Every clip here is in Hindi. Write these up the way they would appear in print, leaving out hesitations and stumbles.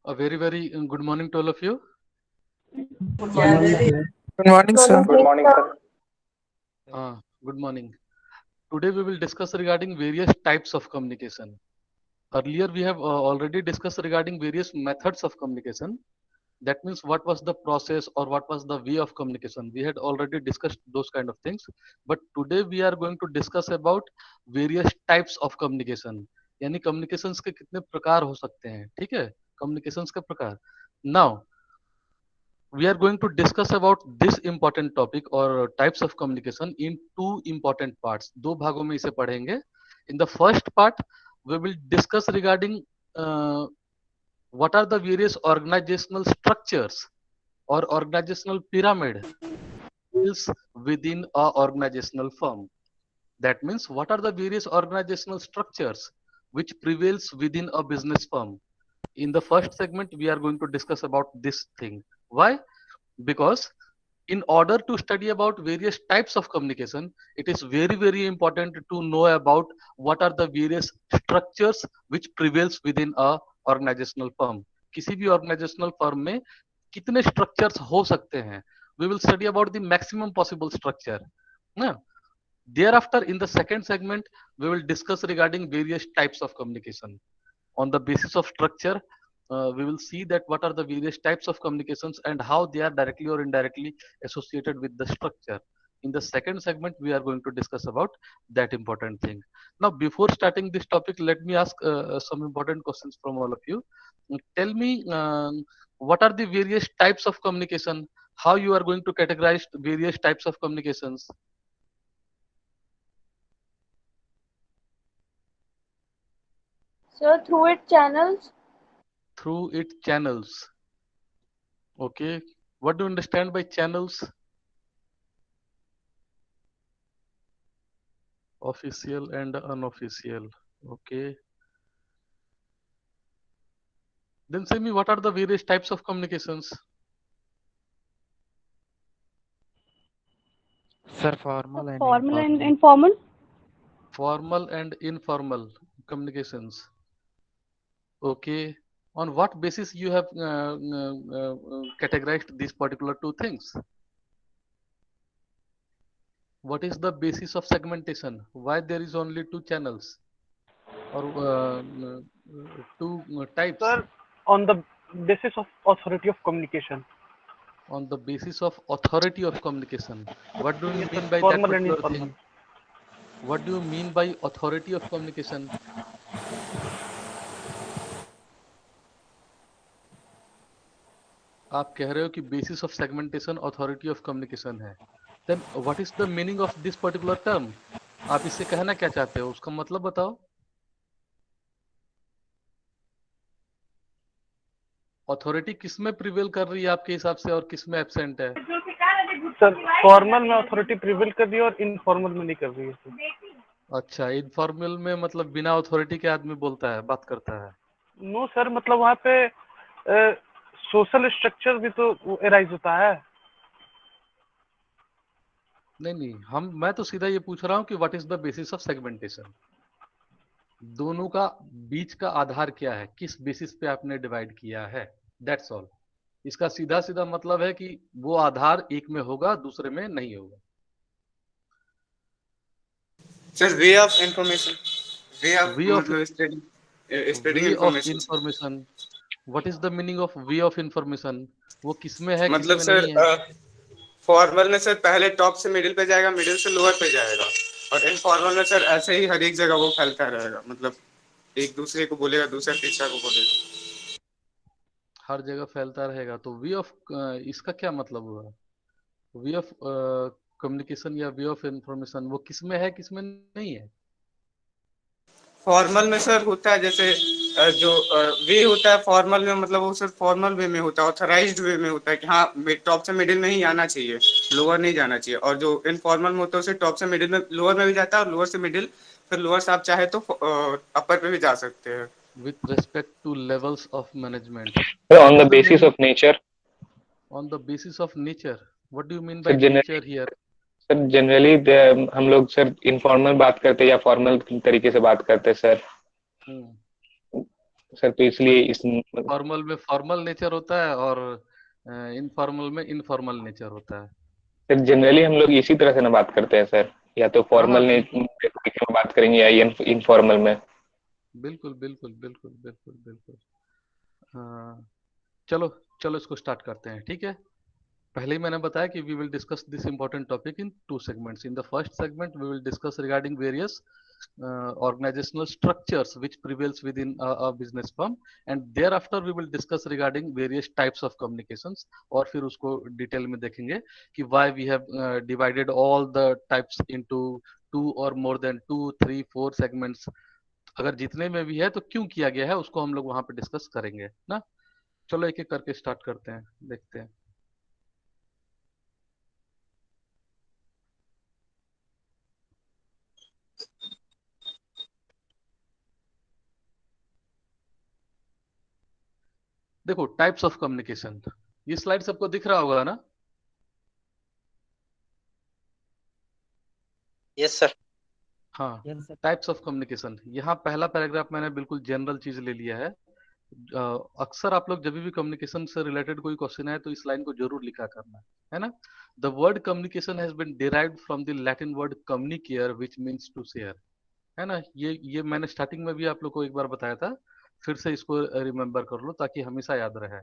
A very good morning to all of you. Good morning, sir. Good morning, sir. Good morning, sir. Good morning. Today we will discuss regarding various types of communication. Earlier we have already discussed regarding various methods of communication. That means what was the process or what was the way of communication. We had already discussed those kind of things. But today we are going to discuss about various types of communication. यानी communications के कितने प्रकार हो सकते हैं, ठीक है? Communications के प्रकार. Now we are going to discuss about this important topic or types of communication in two important parts. दो भागों में इसे पढ़ेंगे. In the first part, we will discuss regarding what are the various organizational structures or organizational pyramid within a organizational firm. That means what are the various organizational structures which prevails within a business firm. In the first segment, we are going to discuss about this thing. Why? Because in order to study about various types of communication, it is very important to know about what are the various structures which prevails within a organizational firm. किसी भी organizational firm में कितने structures हो सकते हैं? We will study about the maximum possible structure. ना? Thereafter, in the second segment, we will discuss regarding various types of communication. On the basis of structure, we will see that what are the various types of communications and how they are directly or indirectly associated with the structure. In the second segment, we are going to discuss about that important thing. Now, before starting this topic, let me ask some important questions from all of you. Tell me, what are the various types of communication? How you are going to categorize various types of communications? So through it channels, Through its channels. Okay. What do you understand by channels? Official and unofficial. Okay. Then say me what are the various types of communications? Sir, formal and Formal and informal. informal. Formal and informal communications. Okay. On what basis you have categorized these particular two things? What is the basis of segmentation? Why there is only two channels or two types? Sir, on the basis of authority of communication. On the basis of authority of communication. What do you Yes, sir. mean by that Formal and particular informal. thing? What do you mean by authority of communication? आप कह रहे हो कि basis of segmentation authority of communication है. Then what is the meaning of this particular term? आप इससे कहना क्या चाहते हो? उसका मतलब बताओ. Authority किस में prevail कर रही है आपके हिसाब से और किस में absent है? सर, फॉर्मल में अथॉरिटी प्रिवेल कर रही है और इनफॉर्मल में नहीं कर रही है सर. अच्छा, इनफॉर्मल में मतलब बिना अथॉरिटी के आदमी बोलता है, बात करता है. नो सर, मतलब वहाँ पे सोशल स्ट्रक्चर भी तो एराइज होता है. नहीं, मैं तो सीधा ये पूछ रहा हूँ कि what is the basis of segmentation. दोनों का बीच का आधार क्या है, किस बेसिस पे आपने डिवाइड किया है, दैट्स ऑल. इसका सीधा मतलब है कि वो आधार एक में होगा, दूसरे में नहीं होगा. Sir, way of information. Way of way of spreading way of information. Information. What is the meaning of way of information? वो किसमें है, मतलब किसमें सर नहीं है? फॉर्मल में सर पहले टॉप से मिडिल पे जाएगा, मिडिल से लोअर पे जाएगा, और इनफॉर्मल में सर ऐसे ही हर एक जगह वो फैलता रहेगा. मतलब एक दूसरे को बोलेगा, दूसरा तीसरा को बोलेगा, हर जगह फैलता रहेगा. तो वे ऑफ इसका क्या मतलब हुआ? वे ऑफ कम्युनिकेशन या वे ऑफ इंफॉर्मेशन वो किसमें है, किसमें नहीं है? फॉर्मल में सर होता है जैसे जो वे होता है फॉर्मल में, मतलब वो सर फॉर्मल वे में होता है, ऑथराइज्ड वे में होता है कि हाँ टॉप से मिडिल में ही आना चाहिए, लोअर नहीं जाना चाहिए. और जो इनफॉर्मल में होता है उसे टॉप से मिडिल में, लोअर में भी जाता है, और लोअर से मिडिल, फिर लोअर से आप चाहे तो अपर पे भी जा सकते हैं. With respect to levels of management. On What the is the basis meaning? of nature. On the basis of nature. What do you mean by sir nature generally here? Sir generally हम लोग सर इनफॉर्मल बात करते हैं या फॉर्मल तरीके से बात करते हैं सर. Hmm. सर तो इसलिए इस फॉर्मल में फॉर्मल नेचर होता है और इनफॉर्मल में इनफॉर्मल नेचर होता है। सर जनरली हम लोग इसी तरह से ना बात करते हैं सर, या तो हाँ फॉर्मल ने बिल्कुल में बात करेंगे या इनफॉर्मल में। बिल्कुल बिल्कुल बिल्कुल बिल्कुल बिल्कुल। हाँ, चलो चलो इसको स्टार्ट करते हैं, ठीक है। पहले ही मैंने बताया कि we will discuss this important topic in two segments. In the first segment we will discuss regarding various organizational structures which prevails within a business firm, and thereafter we will discuss regarding various types of communications, और फिर उसको डिटेल में देखेंगे कि why we have divided all the types into 2 or more than 2, 3, 4 segments। अगर जितने में भी है तो क्यों किया गया है उसको हम लोग वहां पे डिस्कस करेंगे ना। चलो एक एक करके स्टार्ट करते हैं, देखते हैं। देखो टाइप्स ऑफ कम्युनिकेशन, ये स्लाइड सबको दिख रहा होगा ना। Yes sir. हाँ, टाइप्स ऑफ कम्युनिकेशन, यहाँ पहला पैराग्राफ मैंने बिल्कुल जनरल चीज ले लिया है। अक्सर आप लोग जब भी कम्युनिकेशन से रिलेटेड कोई क्वेश्चन है तो इस लाइन को जरूर लिखा करना है ना। The word communication has been derived from the Latin word communicare which means to share, है ना। ये मैंने स्टार्टिंग में भी आप लोग को एक बार बताया था, फिर से इसको रिमेम्बर कर लो ताकि हमेशा याद रहे।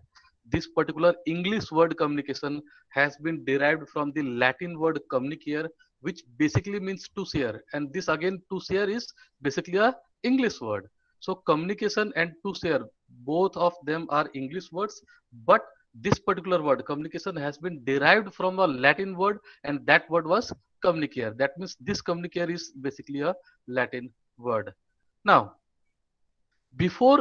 This particular English word communication has been derived from the Latin word communicare which basically means to share, and this again to share is basically a English word. So communication and to share, both of them are English words, but this particular word communication has been derived from a Latin word, and that word was communicare. That means this communicare is basically a Latin word. Now before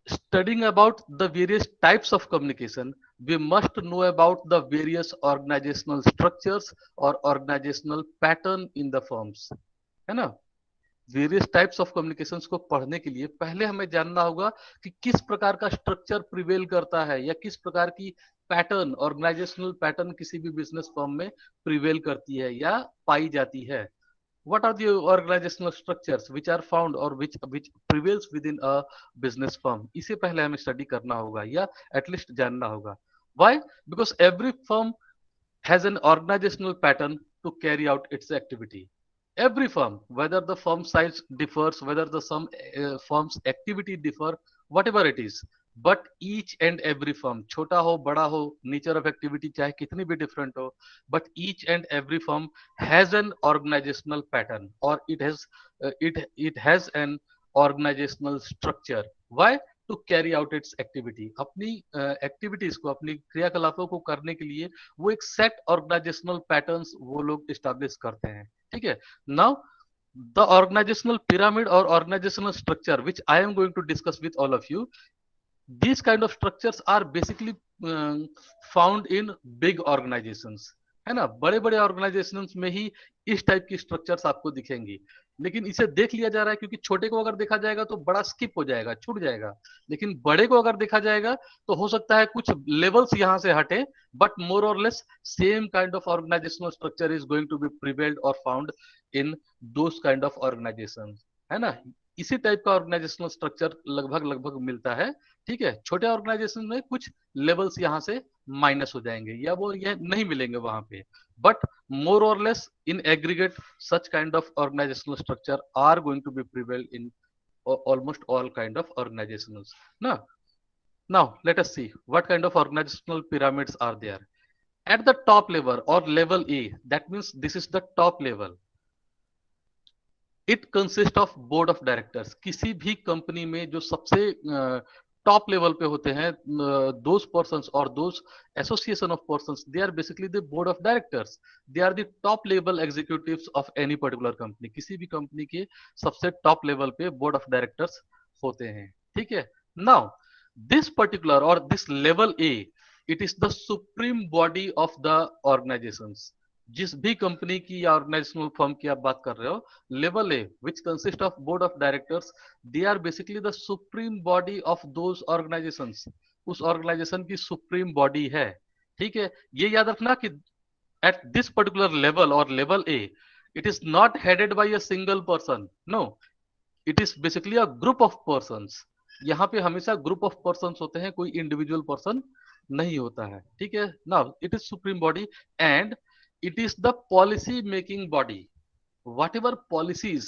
studying about the various types of communication, we must know about the various organizational structures or organizational pattern in the firms, है ना। वेरियस टाइप्स ऑफ कम्युनिकेशंस को पढ़ने के लिए पहले हमें जानना होगा कि किस प्रकार का स्ट्रक्चर प्रिवेल करता है या किस प्रकार की पैटर्न, ऑर्गेनाइजेशनल पैटर्न किसी भी बिजनेस फर्म में प्रिवेल करती है या पाई जाती है। What are the organizational structures which are found or which prevails within a business firm? इसे पहले हमें स्टडी करना होगा या एटलीस्ट जानना होगा। Why? Because every firm has an organizational pattern to carry out its activity. Every firm, whether the firm size differs, whether the some firm's activity differ, whatever it is, but each and every firm, छोटा हो बड़ा हो, nature of activity चाहे कितनी भी different हो, but each and every firm has an organizational pattern, or it has an organizational structure. Why? To carry out its activity. अपनी एक्टिविटीज को, अपनी क्रियाकलापों को करने के लिए वो एक सेट ऑर्गेनाइजेशनल पैटर्न्स वो लोग इस्टेब्लिश करते हैं, ठीक है। Now the organizational pyramid or organizational structure which I am going to discuss with all of you, these kind of structures are basically found in big organizations, है ना। बड़े बड़े ऑर्गेनाइजेशंस में ही इस टाइप की स्ट्रक्चर्स आपको दिखेंगी, लेकिन इसे देख लिया जा रहा है क्योंकि छोटे को अगर देखा जाएगा तो बड़ा स्किप हो जाएगा, छूट जाएगा, लेकिन बड़े को अगर देखा जाएगा तो हो सकता है कुछ लेवल्स यहाँ से हटे, बट मोर और less same kind of organisational structure is going to be prevailed और found in those kind of organisation, है ना। इसी टाइप का ऑर्गेनाइजेशनल स्ट्रक्चर लगभग लगभग मिलता है, ठीक है। छोटे ऑर्गेनाइजेशन में कुछ लेवल्स यहाँ से माइनस हो जाएंगे या वो ये नहीं मिलेंगे वहां पे, but more or less in aggregate such kind of organizational structure are going to be prevail in almost all kind of organizations. Now let us see what kind of organizational pyramids are there. At the top level or level A, that means this is the top level, it consists of board of directors. किसी भी कंपनी में जो सबसे टॉप लेवल पे होते हैं, those persons or those association of persons, they are basically the board of directors. They are the top level executives of any particular company. किसी भी कंपनी के सबसे टॉप लेवल पे बोर्ड ऑफ डायरेक्टर्स होते हैं, ठीक है। नाउ दिस पर्टिकुलर और this level A, it is the supreme body of the organisations. जिस भी कंपनी की या ऑर्गेनाइजेशनल फर्म की आप बात कर रहे हो, level A which consist of board of directors, they are basically the supreme body of those organisations. उस ऑर्गेनाइजेशन की सुप्रीम बॉडी है, ठीक है। ये याद रखना कि एट दिस पर्टिकुलर लेवल और level A, it is not headed by a single person, no, it is basically a group of persons, यहाँ पे हमेशा ग्रुप ऑफ पर्सन होते हैं, कोई इंडिविजुअल पर्सन नहीं होता है, ठीक है। Now it is supreme body and it is the policy making body. whatever policies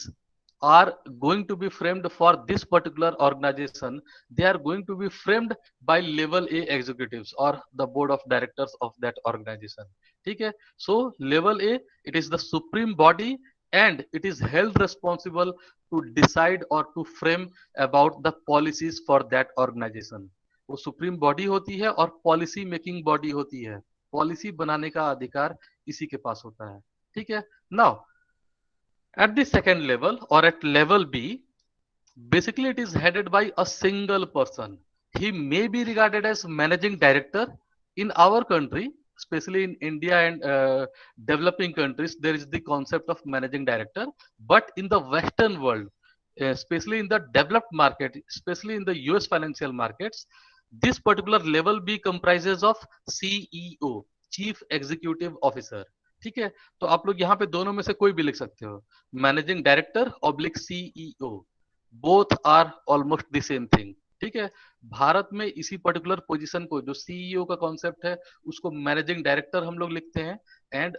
are going to be framed for this particular organization, they are going to be framed by level A executives or the board of directors of that organization, ठीक है। So level A, it is the supreme body and it is held responsible to decide or to frame about the policies for that organization। वो सुप्रीम बॉडी होती है और पॉलिसी मेकिंग बॉडी होती है, पॉलिसी बनाने का अधिकार इसी के पास होता है, ठीक है। Now at the second level or at level B, basically it is headed by a single person. He may be regarded as managing director. In our country, especially in India and developing countries, there is the concept of managing director. But in the Western world, especially in the developed market, especially in the US financial markets, this particular level B comprises of CEO, Chief Executive Officer, ठीक है। तो आप लोग यहाँ पे दोनों में से कोई भी लिख सकते हो, managing director oblique CEO, both are almost the same thing, ठीक है। भारत में इसी पर्टिकुलर पोजीशन को, जो सीईओ का कॉन्सेप्ट है, उसको मैनेजिंग डायरेक्टर हम लोग लिखते हैं। एंड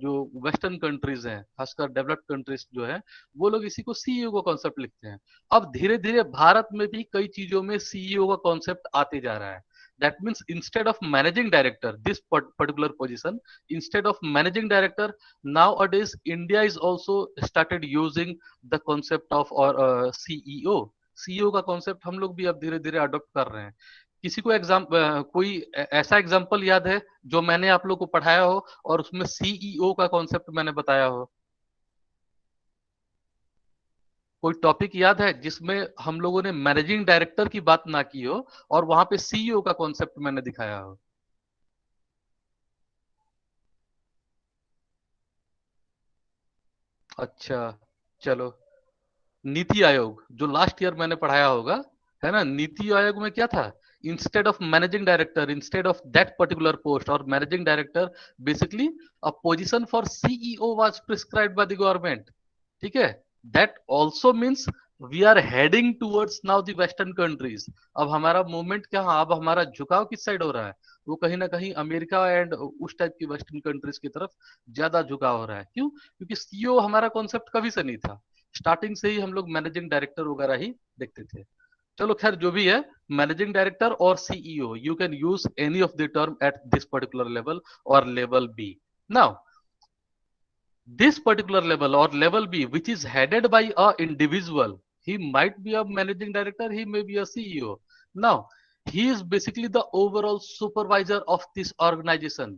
जो वेस्टर्न कंट्रीज हैं, खासकर डेवलप्ड कंट्रीज जो है, वो लोग इसी को सीईओ का कॉन्सेप्ट लिखते हैं। अब धीरे धीरे भारत में भी कई चीजों में सीईओ का कॉन्सेप्ट आते जा रहा है। That means instead of managing director, this particular position, instead of managing director, nowadays India is also started using the concept of or CEO। CEO का concept हम लोग भी अब धीरे धीरे अडॉप्ट कर रहे हैं। किसी को कोई ऐसा एग्जाम्पल याद है जो मैंने आप लोग को पढ़ाया हो और उसमें सीईओ का कॉन्सेप्ट मैंने बताया हो? कोई टॉपिक याद है जिसमें हम लोगों ने मैनेजिंग डायरेक्टर की बात ना की हो और वहां पे सीईओ का कॉन्सेप्ट मैंने दिखाया हो? अच्छा, चलो। नीति आयोग जो लास्ट ईयर मैंने पढ़ाया होगा, है ना, नीति आयोग में क्या था? Instead of managing director, instead of that particular post और managing director, basically a position for CEO was prescribed by the government, ठीक है। That also means we are heading towards now the western countries। अब हमारा मूवमेंट क्या, अब हमारा झुकाव किस साइड हो रहा है? वो कहीं ना कहीं अमेरिका एंड उस टाइप की वेस्टर्न कंट्रीज की तरफ ज्यादा झुकाव हो रहा है। क्यों? क्योंकि सीईओ हमारा कॉन्सेप्ट कभी से नहीं था, स्टार्टिंग से ही हम लोग मैनेजिंग डायरेक्टर वगैरह ही देखते थे। चलो खैर, जो भी है, मैनेजिंग डायरेक्टर और CEO, you can use any of the term at this particular level और level B. Now this particular level or level B, which is headed by a individual, he might be a managing director, he may be a CEO। now he is basically the overall supervisor of this organization।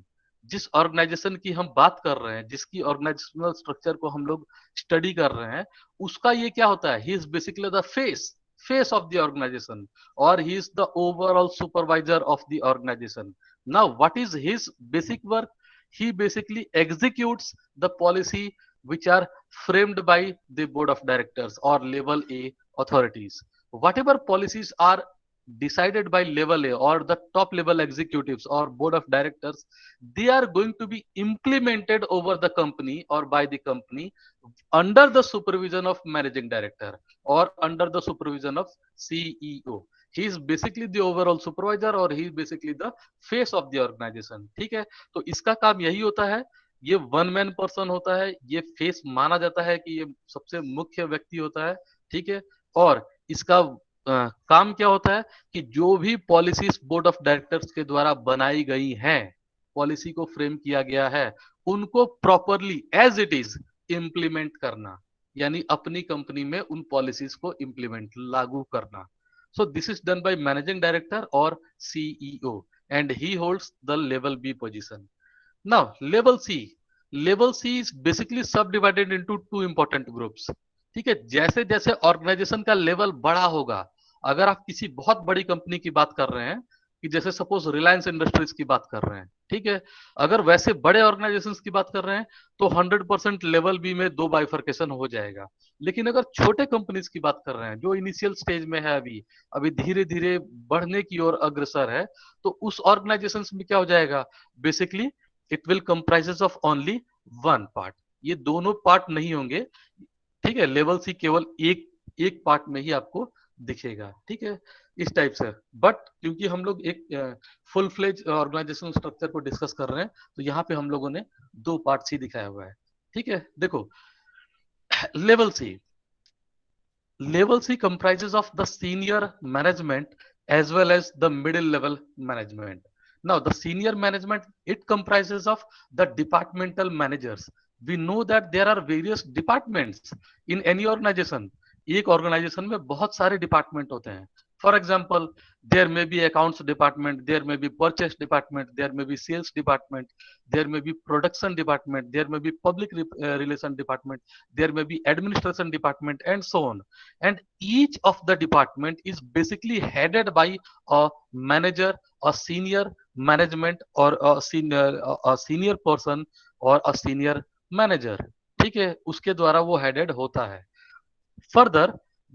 जिस ऑर्गेनाइजेशन की हम बात कर रहे हैं, जिसकी ऑर्गेनाइजेशनल स्ट्रक्चर को हम लोग स्टडी कर रहे हैं, उसका ये क्या होता है? He is basically the face of the organisation और he is the overall supervisor of the organisation. Now what is his basic work? He basically executes the policy which are framed by the board of directors or level A authorities। whatever policies are decided by level A or the top level executives or board of directors, they are going to be implemented over the company or by the company under the supervision of managing director or under the supervision of CEO। he is basically the overall supervisor और he is basically the face of the organization, ठीक है। तो इसका काम यही होता है, ये वन मैन पर्सन होता है, ये फेस माना जाता है कि ये सबसे मुख्य व्यक्ति होता है, ठीक है। और इसका काम क्या होता है कि जो भी पॉलिसीज बोर्ड ऑफ डायरेक्टर्स के द्वारा बनाई गई हैं, पॉलिसी को फ्रेम किया गया है, उनको properly as it is implement करना, यानी अपनी कंपनी में उन पॉलिसीज को इम्प्लीमेंट लागू करना। So this is done by managing director or CEO and he holds the level B position। now level C is basically subdivided into two important groups, ठीक है। जैसे जैसे ऑर्गेनाइजेशन का लेवल बड़ा होगा, अगर आप किसी बहुत बड़ी कंपनी की बात कर रहे हैं, कि जैसे सपोज रिलायंस इंडस्ट्रीज की बात कर रहे हैं, ठीक है, अगर वैसे बड़े ऑर्गेनाइजेशंस की बात कर रहे हैं तो 100% लेवल बी में दो बाइफर्केशन हो जाएगा। लेकिन अगर छोटे कंपनीज की बात कर रहे हैं जो इनिशियल स्टेज में है, अभी धीरे धीरे बढ़ने की ओर अग्रसर है, तो उस ऑर्गेनाइजेशंस में क्या हो जाएगा? Basically it will comprises of only one part. ये दोनों पार्ट नहीं होंगे, ठीक है। लेवल सी केवल एक पार्ट में ही आपको दिखेगा, ठीक है, इस टाइप से। बट क्योंकि हम लोग एक फुल फ्लेज ऑर्गेनाइजेशन स्ट्रक्चर को डिस्कस कर रहे हैं, तो यहाँ पे हम लोगों ने दो पार्ट्स ही दिखाया हुआ है, ठीक है। देखो, level C, level C comprises of the senior management as well as the middle level management. Now, the senior management, it comprises of the departmental managers. We know that there are various departments in any organization. एक ऑर्गेनाइजेशन में बहुत सारे डिपार्टमेंट होते हैं. For example, there may be accounts department, there may be purchase department, there may be sales department, there may be production department, there may be public relation department, there may be administration department, and so on. And each of the department is basically headed by a manager, a senior management, or a senior person or a senior manager. ठीक है, उसके द्वारा वो headed होता है. Further,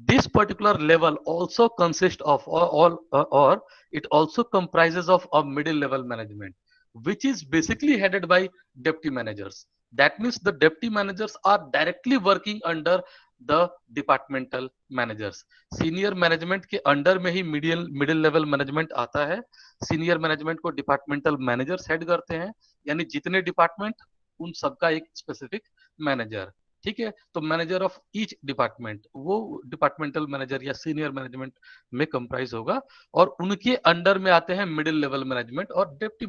this particular level also consists of or it also comprises of a middle level management, which is basically headed by deputy managers. That means the deputy managers are directly working under the departmental managers. Senior management के अंडर में ही middle level management आता है. Senior management को departmental managers head करते हैं, यानी जितने department उन सबका एक specific manager. ठीक है, तो मैनेजर ऑफ ईच डिपार्टमेंट वो डिपार्टमेंटल मैनेजर या सीनियर मैनेजमेंट में कंप्राइज होगा, और उनके अंडर में आते हैं मिडिल लेवल मैनेजमेंट और deputy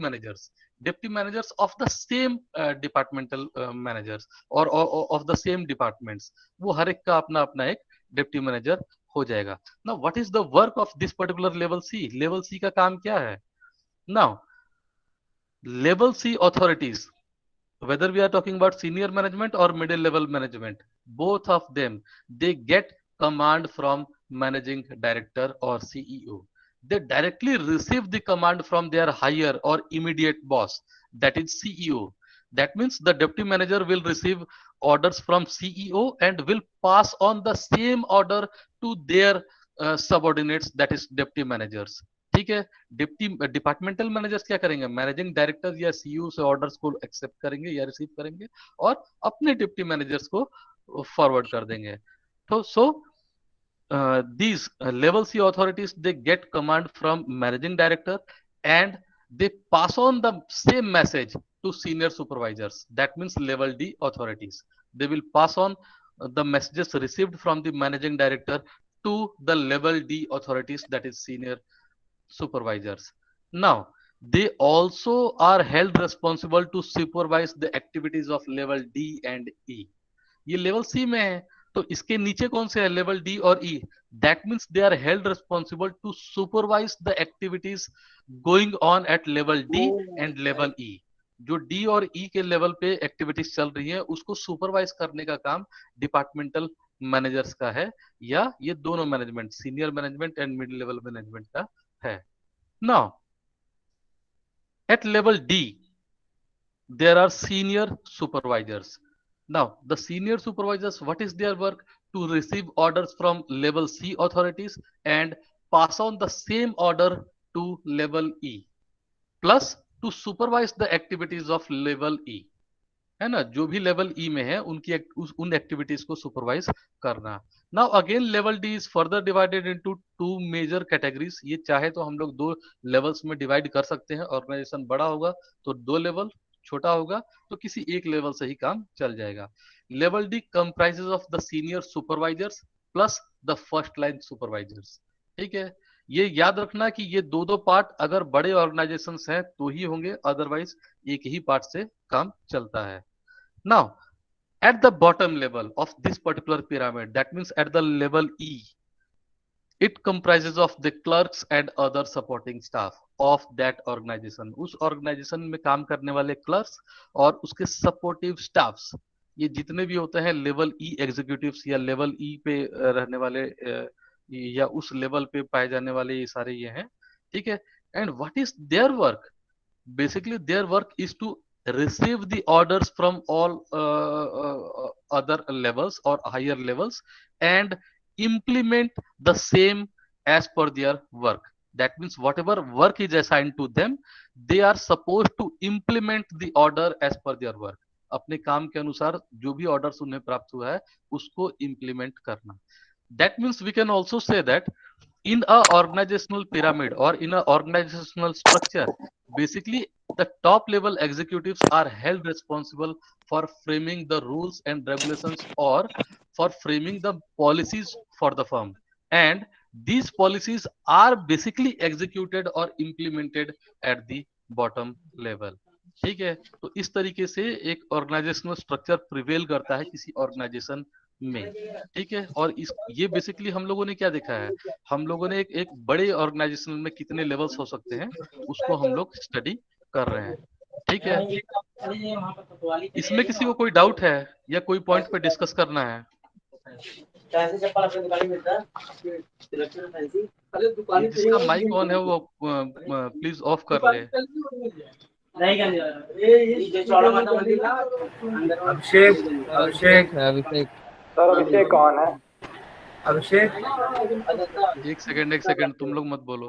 managers of the same departmental managers और ऑफ द सेम डिपार्टमेंट्स. वो हर एक का अपना अपना एक डेप्टी मैनेजर हो जाएगा. Now what is the work of this particular level C? Level C का काम क्या है? Now level C authorities, whether we are talking about senior management or middle level management, both of them, they get command from managing director or CEO. They directly receive the command from their higher or immediate boss, that is CEO. That means the deputy manager will receive orders from CEO and will pass on the same order to their subordinates, that is deputy managers. ठीक है, डिपार्टमेंटल मैनेजर्स क्या करेंगे? मैनेजिंग डायरेक्टर या सीईओ से ऑर्डर्स को एक्सेप्ट करेंगे या रिसीव करेंगे और अपने डिप्टी मैनेजर्स को फॉरवर्ड कर देंगे. तो these level C authorities, they get command from managing director and they pass on the same message to senior supervisors. That means level D authorities. They will pass on the messages received from the managing director to the level D authorities, that is senior supervisors. Now, they also are held responsible to supervise the activities of level D and E. ये level C में है, तो इसके नीचे कौन से है? level D और E. That means they are held responsible to supervise the activities going on at level D and level E. जो D और E के लेवल पे एक्टिविटीज चल रही है उसको सुपरवाइज करने का काम डिपार्टमेंटल मैनेजर्स का है, या ये दोनों management, senior management and mid level management का है. Now, at level D, there are senior supervisors. Now, the senior supervisors, what is their work? To receive orders from level C authorities and pass on the same order to level E, plus to supervise the activities of level E. है ना, जो भी लेवल ई में है उनकी उन एक्टिविटीज को सुपरवाइज करना. Now again level D is further divided into two major categories. ये चाहे तो हम लोग दो लेवल्स में डिवाइड कर सकते हैं. ऑर्गेनाइजेशन बड़ा होगा तो दो लेवल, छोटा होगा तो किसी एक लेवल से ही काम चल जाएगा. Level D comprises of the senior supervisors plus the first line supervisors. ठीक है, ये याद रखना कि ये दो दो पार्ट अगर बड़े ऑर्गेनाइजेशन हैं तो ही होंगे, अदरवाइज एक ही पार्ट से काम चलता है. Now, at the bottom level of this particular pyramid, that means at the level E, it comprises of the clerks and other supporting staff of that organization. उस organization में काम करने वाले clerks और उसके supportive staffs, ये जितने भी होते हैं level E executives या level E पे रहने वाले या उस level पे पाए जाने वाले ये सारे ये हैं. ठीक है, and what is their work? Basically, their work is to receive the orders from all other levels or higher levels and implement the same as per their work. That means whatever work is assigned to them, they are supposed to implement the order as per their work. अपने काम के अनुसार जो भी ऑर्डर्स उन्हें प्राप्त हुआ है उसको इम्प्लीमेंट करना. That means we can also say that in a organizational pyramid or in a organizational structure, basically the top level executives are held responsible for framing the rules and regulations or for framing the policies for the firm, and these policies are basically executed or implemented at the bottom level. ठीक है, तो इस तरीके से एक ऑर्गेनाइजेशनल स्ट्रक्चर प्रिवेल करता है किसी ऑर्गेनाइजेशन में। ठीक है, और इस ये बेसिकली हम लोगों ने क्या देखा है, हम लोगों ने एक बड़े ऑर्गेनाइजेशन में कितने लेवल्स हो सकते हैं उसको हम लोग स्टडी कर रहे हैं। ठीक है, इसमें किसी को कोई डाउट है या कोई पॉइंट पे डिस्कस करना है? जिसका माइक ऑन है वो प्लीज ऑफ कर ले। अभिषेक अभिषेक अभिषेक सर अभिषेक कौन है? अभिषेक एक सेकंड तुम लोग मत बोलो।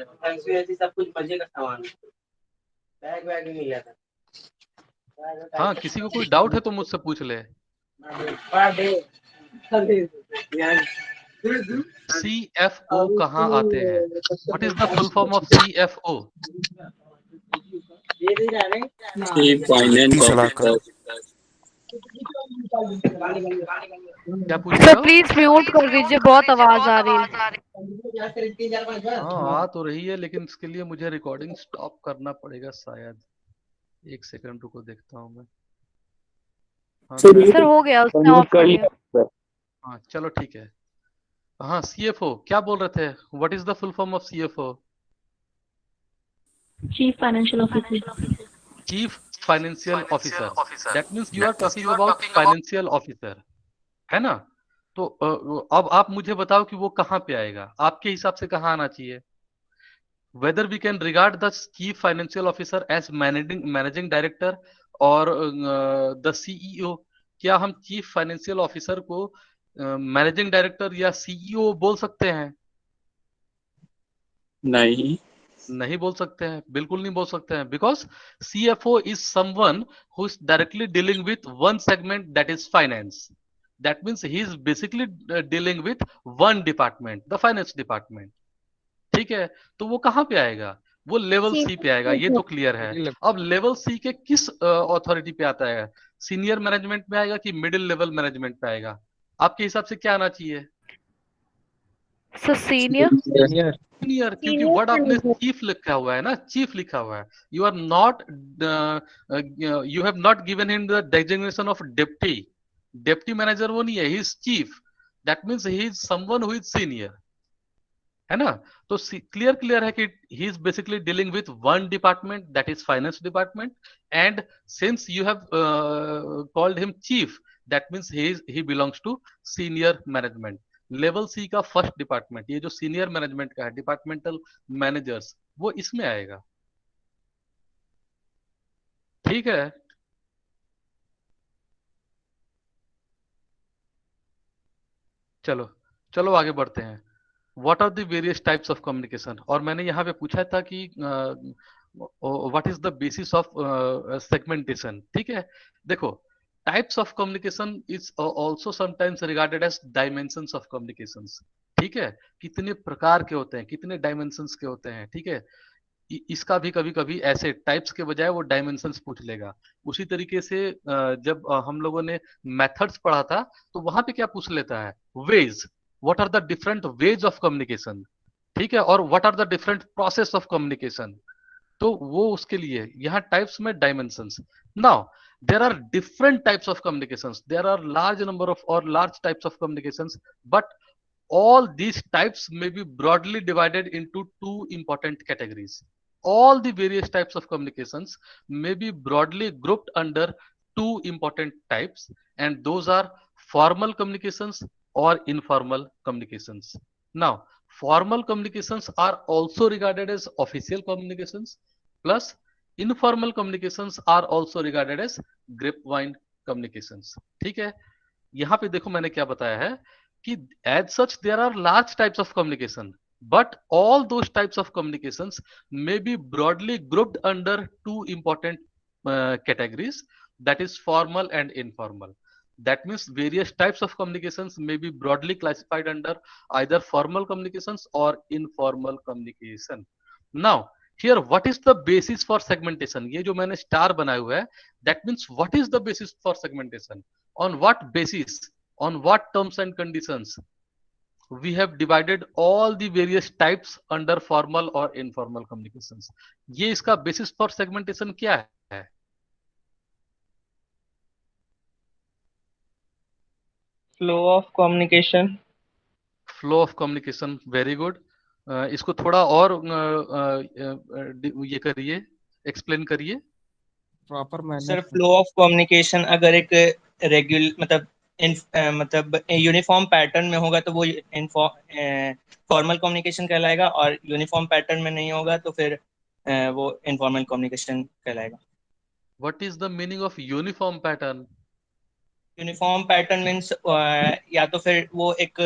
सब कुछ मजे का सामान, बैग वैग भी मिला था। हाँ, किसी को कोई डाउट है तो मुझसे पूछ ले। CFO कहाँ आते हैं? What is the full form of CFO? क्या पूछ रहे सर हो? प्लीज म्यूट कर दीजिए, बहुत आवाज आ रही है। हाँ, आ तो रही है लेकिन इसके लिए मुझे रिकॉर्डिंग स्टॉप करना पड़ेगा शायद। एक सेकंड रुको, देखता हूँ मैं। हाँ, सर हो गया, उसने ऑफ कर लिया। हाँ चलो ठीक है। हाँ, CFO क्या बोल रहे थे? What is the full form of CFO? Chief Financial Officer. Chief financial officer. That means you are talking about financial officer, है ना? तो अब आप मुझे बताओ कि वो कहाँ पे आएगा, आपके हिसाब से कहाँ आना चाहिए? Whether we can regard the chief financial officer as managing director or the CEO, क्या हम चीफ फाइनेंशियल ऑफिसर को मैनेजिंग डायरेक्टर या CEO बोल सकते हैं? नहीं बोल सकते हैं, बिल्कुल नहीं बोल सकते हैं, because CFO is someone who is directly dealing with one segment that is finance. That means he is basically dealing with one department, the finance department. ठीक है, तो वो कहाँ पे आएगा? वो लेवल C पे आएगा, ये तो क्लियर है। अब लेवल C के किस अथॉरिटी पे आता है? सीनियर मैनेजमेंट में आएगा कि मिडिल लेवल मैनेजमेंट पे आएगा? आपके हिसाब से क्या आना चाहिए? Sir senior. सीनियर, क्योंकि वर्ड आपने चीफ लिखा हुआ है ना, चीफ लिखा हुआ है। You are not, you have not given him the designation of deputy. Deputy manager वो नहीं है, he is chief. That means he is someone who is senior, है ना? तो क्लियर है कि he is basically dealing with one department that is finance department, and since you have called him chief, that means he belongs to senior management. Level C का फर्स्ट डिपार्टमेंट, ये जो सीनियर मैनेजमेंट का है, डिपार्टमेंटल मैनेजर्स, वो इसमें आएगा। ठीक है, चलो आगे बढ़ते हैं। What are the various types of communication? और मैंने यहाँ पे पूछा था कि what is the basis of segmentation. ठीक है, देखो, types of communication is also sometimes regarded as dimensions of communications। ठीक है, कितने प्रकार के होते हैं, कितने डायमेंशंस के होते हैं। ठीक है, इसका भी कभी कभी ऐसे टाइप्स के बजाय वो डायमेंशंस पूछ लेगा। उसी तरीके से जब हम लोगों ने मेथड्स पढ़ा था तो वहां पे क्या पूछ लेता है? Ways. What are the different ways of communication? ठीक है, और what are the different process of communication? तो वो उसके लिए यहाँ टाइप्स में dimensions. Now there are different types of communications, there are large number of or large types of communications, but all these types may be broadly divided into two important categories. All the various types of communications may be broadly grouped under two important types, and those are formal communications or informal communications. Now, formal communications are also regarded as official communications, plus informal communications are also regarded as grapevine communications। ठीक है, यहाँ पे देखो मैंने क्या बताया है कि as such there are large types of communication, but all those types of communications may be broadly grouped under two important categories, that is formal and informal। That means various types of communications may be broadly classified under either formal communications or informal communication. Now here what is the basis for segmentation? ये जो मैंने स्टार बनाया हुआ है, that means what is the basis for segmentation? On what basis, on what terms and conditions we have divided all the various types under formal or informal communications? ये इसका basis for segmentation क्या है? Flow of communication. Flow of communication, very good. इसको थोड़ा और ये करिए, एक्सप्लेन करिए। Proper manner. Sir flow of communication अगर एक रेगुलर मतलब यूनिफॉर्म पैटर्न में होगा तो वो फॉर्मल कम्युनिकेशन कहलाएगा, और यूनिफॉर्म पैटर्न में नहीं होगा तो फिर वो इनफॉर्मल कम्युनिकेशन कहलाएगा। What is the meaning of uniform pattern? Uniform pattern means या तो फिर वो एक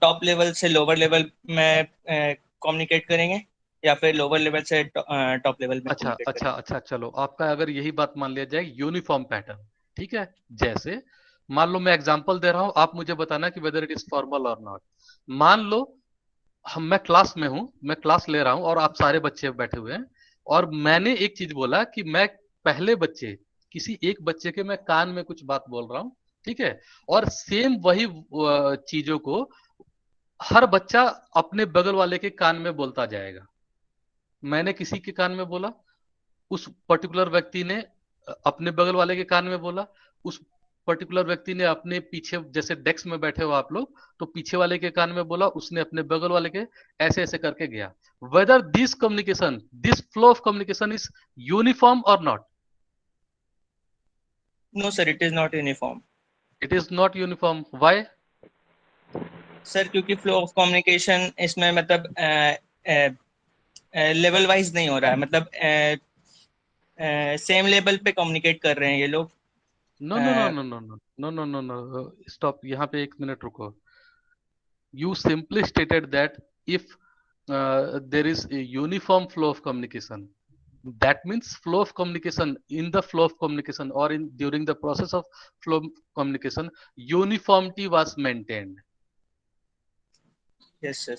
टॉप लेवल से लोअर लेवल में कम्युनिकेट करेंगे, या फिर लोअर लेवल से टॉप लेवल में। अच्छा, चलो आपका अगर यही बात मान लिया जाए यूनिफॉर्म पैटर्न, ठीक है। जैसे मान लो मैं एग्जांपल दे रहा हूं, आप मुझे बताना कि वेदर इट इज फॉर्मल और नॉट। मान लो मैं क्लास में हूं, मैं क्लास ले रहा हूं और आप सारे बच्चे बैठे हुए हैं, और मैंने एक चीज बोला कि मैं पहले बच्चे, किसी एक बच्चे के मैं कान में कुछ बात बोल रहा हूं, ठीक है, और सेम वही चीजों को हर बच्चा अपने बगल वाले के कान में बोलता जाएगा। मैंने किसी के कान में बोला, उस पर्टिकुलर व्यक्ति ने अपने बगल वाले के कान में बोला, उस पर्टिकुलर व्यक्ति ने अपने पीछे, जैसे डेस्क में बैठे हो आप लोग, तो पीछे वाले के कान में बोला, उसने अपने बगल वाले के, ऐसे ऐसे करके गया। Whether this communication, this flow of communication is uniform और not? No sir, it is not uniform. It is not uniform, why? Sir क्योंकि फ्लो ऑफ कम्युनिकेशन इसमें मतलब लेवल वाइज नहीं हो रहा है, मतलब सेम लेवल पे कम्युनिकेट कर रहे हैं ये लोग। No no no no no no no no no, stop, यहाँ पे एक मिनट रुको। You simply stated that if there is a uniform flow of communication, that means flow of communication, in the flow of communication or in during the process of flow of communication, uniformity was maintained. Yes sir.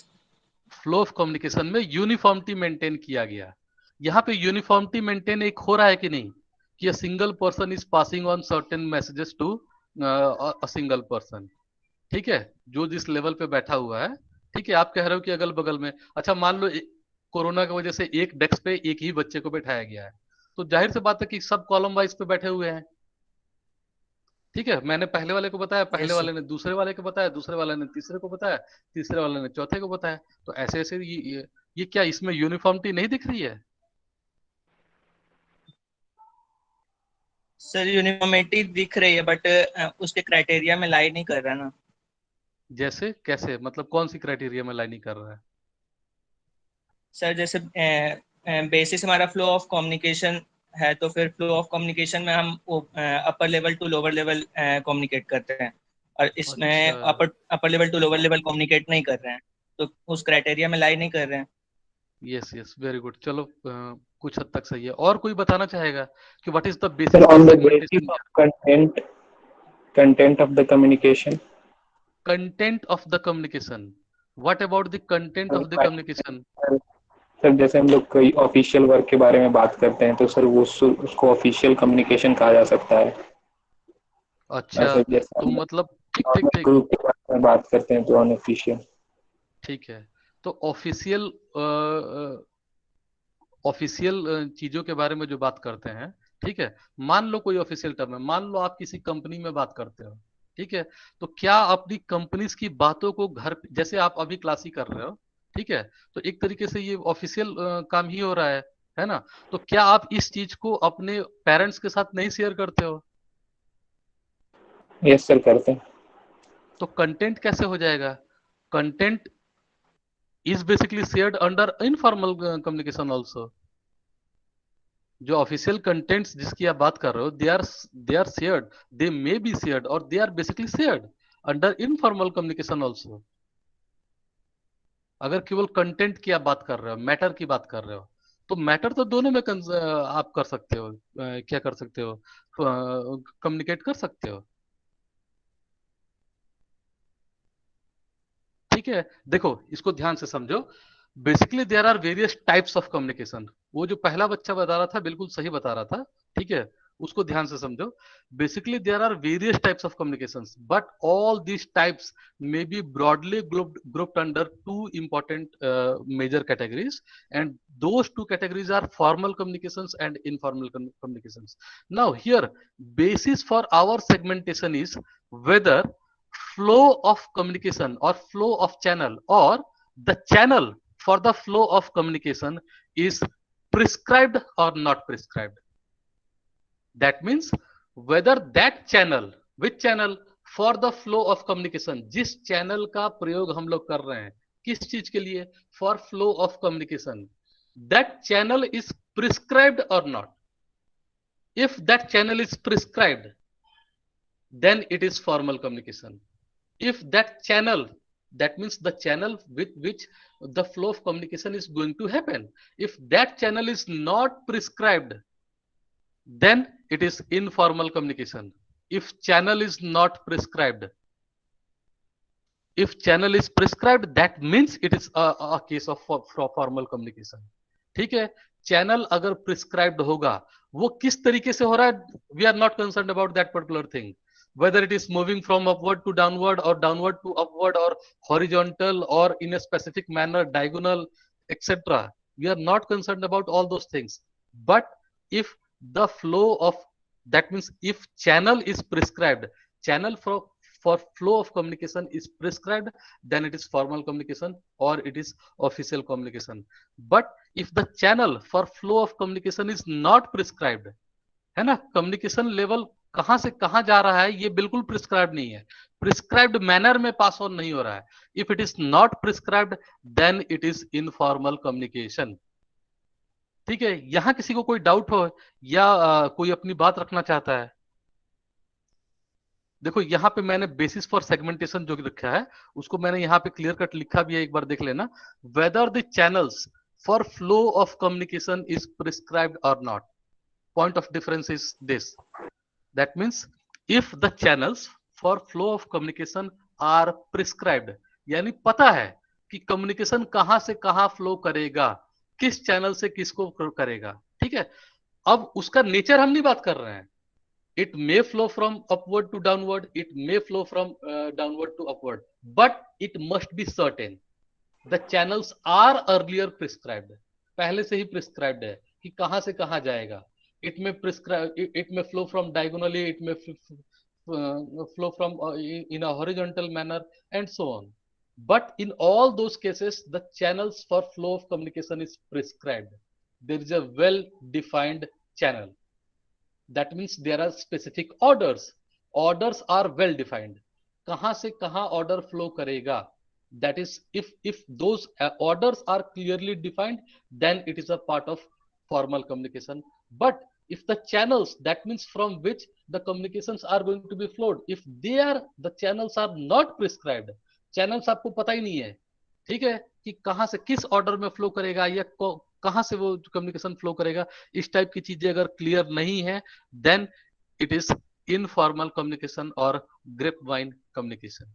Flow of communication में यूनिफॉर्मिटी मेंटेन किया गया। यहाँ पे यूनिफॉर्मिटी मेंटेन एक हो रहा है कि नहीं, कि a single person is passing on certain messages to a single person, ठीक है, जो जिस लेवल पे बैठा हुआ है, ठीक है। आप कह रहे हो कि अगल बगल में, अच्छा मान लो कोरोना की वजह से एक डेस्क पे एक ही बच्चे को बैठाया गया है, तो जाहिर सी बात है कि सब कॉलम वाइज पे बैठे हुए हैं, ठीक है। मैंने पहले वाले को बताया, पहले वाले ने दूसरे वाले को बताया, दूसरे वाले ने तीसरे को बताया, तीसरे वाले ने चौथे को बताया, तो ऐसे ऐसे ये क्या इसमें यूनिफॉर्मिटी नहीं दिख रही है? सर यूनिफॉर्मिटी दिख रही है, बट उसके क्राइटेरिया में लाई नहीं कर रहा ना। जैसे कैसे, मतलब कौन सी क्राइटेरिया में लाई नहीं कर रहा है? सर जैसे बेसिस हमारा फ्लो ऑफ कम्युनिकेशन है, तो फिर फ्लो ऑफ कम्युनिकेशन में हम upper level to lower level communicate करते हैं, और इसमें upper level to lower level communicate नहीं कर रहे हैं, तो उस क्राइटेरिया में लाई नहीं कर रहे हैं। यस यस, वेरी गुड, चलो कुछ हद तक सही है। और कोई बताना चाहेगा कि what is the basis on the basis of content of the communication? Content of the communication, what about the content of the communication? Sir जैसे हम लोग कोई ऑफिशियल वर्क के बारे में बात करते हैं, तो सर वो उसको ऑफिशियल कम्युनिकेशन कहा जा सकता है। अच्छा, तो मतलब ठीक ठीक ठीक, ग्रुप के बारे में बात करते हैं तो अनऑफिशियल, ठीक है। तो ऑफिशियल चीजों के बारे में जो बात करते हैं, ठीक है, मान लो कोई ऑफिशियल टर्म है, मान लो आप किसी कंपनी में बात करते हो, ठीक है, तो क्या अपनी कंपनीज की बातों को घर, जैसे आप अभी क्लास ही कर रहे हो, ठीक है, तो एक तरीके से ये ऑफिशियल काम ही हो रहा है ना? तो क्या आप इस चीज को अपने पेरेंट्स के साथ नहीं शेयर करते हो? यस सर, करते हैं। तो कंटेंट कैसे हो जाएगा? Content is basically shared under informal communication also. जो ऑफिशियल कंटेंट्स जिसकी आप बात कर रहे हो, they are shared, they may be shared or they are basically shared under informal communication also. अगर केवल कंटेंट की आप बात कर रहे हो, मैटर की बात कर रहे हो, तो मैटर तो दोनों में आप कर सकते हो, क्या कर सकते हो, कम्युनिकेट कर सकते हो, ठीक है, देखो इसको ध्यान से समझो। Basically there are various types of communication. वो जो पहला बच्चा बता रहा था बिल्कुल सही बता रहा था, ठीक है, उसको ध्यान से समझो। Basically there are various types of communications, but all these types may be broadly grouped under two important major categories, and those two categories are formal communications and informal communications. Now here, basis for our segmentation is whether flow of communication or flow of channel, or the channel for the flow of communication is prescribed or not prescribed. That means whether that channel, which channel for the flow of communication, जिस channel का प्रयोग हम लोग कर रहे हैं किस चीज के लिए, for flow of communication, that channel is prescribed or not. If that channel is prescribed, then it is formal communication. If that channel, that means the channel with which the flow of communication is going to happen, if that channel is not prescribed, then it is informal communication. If channel is not prescribed, if channel is prescribed, that means it is a case of formal communication. ठीक है, channel अगर prescribed होगा, वो किस तरीके से हो रहा है, we are not concerned about that particular thing, whether it is moving from upward to downward or downward to upward or horizontal or in a specific manner, diagonal, etc. We are not concerned about all those things. But if the flow of, that means if channel is prescribed, channel for flow of communication is prescribed, then it is formal communication or it is official communication. But if the channel for flow of communication is not prescribed, है ना, communication level कहां से कहां जा रहा है ये बिल्कुल प्रिस्क्राइब नहीं है, प्रिस्क्राइब्ड मैनर में पास ऑन नहीं हो रहा है, if it is not prescribed then it is informal communication. ठीक है, यहां किसी को कोई डाउट हो या कोई अपनी बात रखना चाहता है? देखो यहाँ पे मैंने बेसिस फॉर सेगमेंटेशन जो रखा है उसको मैंने यहाँ पे क्लियर कट लिखा भी है, एक बार देख लेना। Whether the channels for flow of communication is prescribed और not, point of difference is this, that means if the channels for flow of communication are prescribed, यानी पता है कि कम्युनिकेशन कहां से कहां फ्लो करेगा, किस चैनल से किसको करेगा। ठीक है, अब उसका नेचर हम नहीं बात कर रहे हैं। It may flow from upward to downward, it may flow from downward to upward, but it must be certain. The channels are earlier prescribed, पहले से ही prescribed है कि कहां से कहां जाएगा। It may prescribe, it may flow from diagonally, it may flow from in a horizontal manner, and so on. But in all those cases, the channels for flow of communication is prescribed. There is a well-defined channel. That means there are specific orders. Orders are well defined. कहां से कहां order flow करेगा, that is if those orders are clearly defined, then it is a part of formal communication. But if the channels, that means from which the communications are going to be flowed, if they are, the channels are not prescribed, channels आपको पता ही नहीं है, ठीक है, कि कहां से किस ऑर्डर में फ्लो करेगा या कहां से वो कम्युनिकेशन फ्लो करेगा, इस टाइप की चीजें अगर क्लियर नहीं है, then it is informal communication और ग्रेप वाइन कम्युनिकेशन।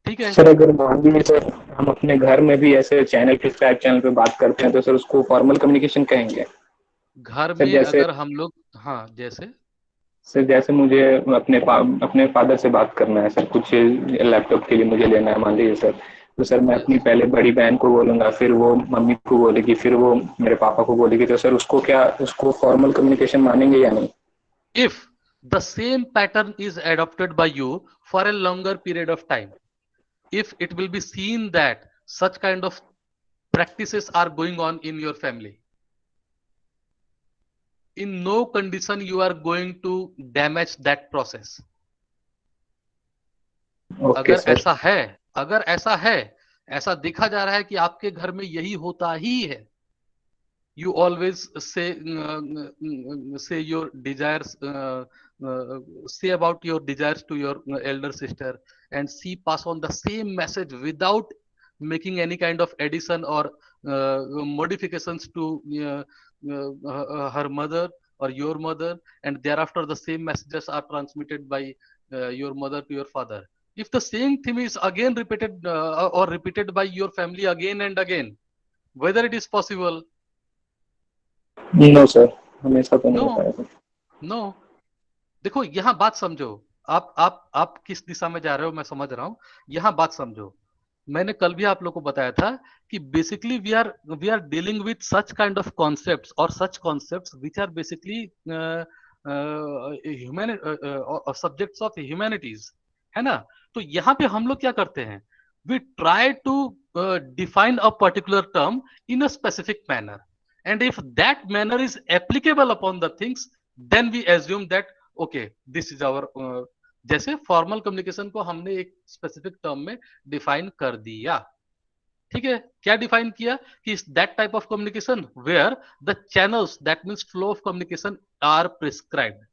ठीक है सर, अगर मान लीजिए सर हम अपने घर में भी ऐसे चैनल प्रिस्क्राइब चैनल पे बात करते हैं तो सर उसको फॉर्मल कम्युनिकेशन कहेंगे? घर में अगर हम लोग, हाँ जैसे सर जैसे मुझे अपने फादर से बात करना है सर, कुछ लैपटॉप के लिए मुझे लेना है मान लीजिए सर, तो सर मैं अपनी पहले बड़ी बहन को बोलूंगा, फिर वो मम्मी को बोलेगी, फिर वो मेरे पापा को बोलेगी, तो सर उसको फॉर्मल कम्युनिकेशन मानेंगे या नहीं? If the same pattern is adopted by you for a longer period of time, if it will be seen that such kind of practices are going on in your family, in no condition you are going to damage that process. Okay, अगर ऐसा है, ऐसा देखा जा रहा है कि आपके घर में यही होता ही है, you always say your desires, say about your desires to your elder sister, and she pass on the same message without making any kind of addition or modifications to her mother or your mother, and thereafter the same messages are transmitted by your mother to your father. if the same theme is again repeated or repeated by your family again and again, whether it is possible? No sir, हमेशा तो नहीं No. होता है। नो, देखो यहाँ बात समझो, आप किस दिशा में जा रहे हो मैं समझ रहा हूँ, यहाँ बात समझो। मैंने कल भी आप लोगों को बताया था कि basically we are dealing with such kind of concepts और such concepts which are basically human subjects of humanities, है ना। तो यहाँ पे हम लोग क्या करते हैं, we try to define a particular term in a specific manner, and if that manner is applicable upon the things, then we assume that okay, this is our जैसे फॉर्मल कम्युनिकेशन को हमने एक स्पेसिफिक टर्म में डिफाइन कर दिया, ठीक है। क्या डिफाइन किया कि that type of communication where the channels, that means flow of communication, are prescribed.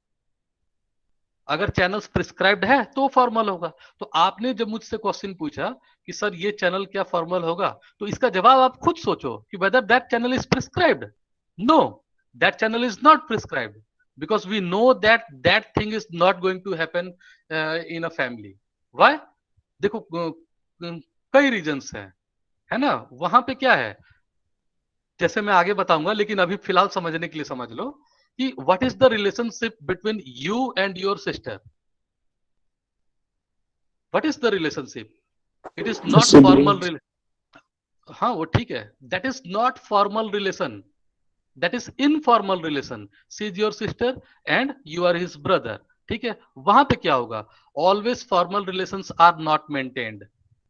अगर चैनल्स प्रिस्क्राइब्ड है तो फॉर्मल होगा। तो आपने जब मुझसे क्वेश्चन पूछा कि सर ये चैनल क्या फॉर्मल होगा, तो इसका जवाब आप खुद सोचो कि whether that channel is prescribed. No, that channel is not prescribed because we know that that thing is not going to happen in a family. Why? देखो कई रीजंस है ना। वहां पे क्या है, जैसे मैं आगे बताऊंगा, लेकिन अभी फिलहाल समझने के लिए समझ लो कि what is the relationship between you and your sister. What is the relationship? It is not formal. हाँ वो ठीक है, that is not formal relation, that is informal relation. She is your sister and you are his brother, ठीक है। वहां पे क्या होगा, always formal relations are not maintained,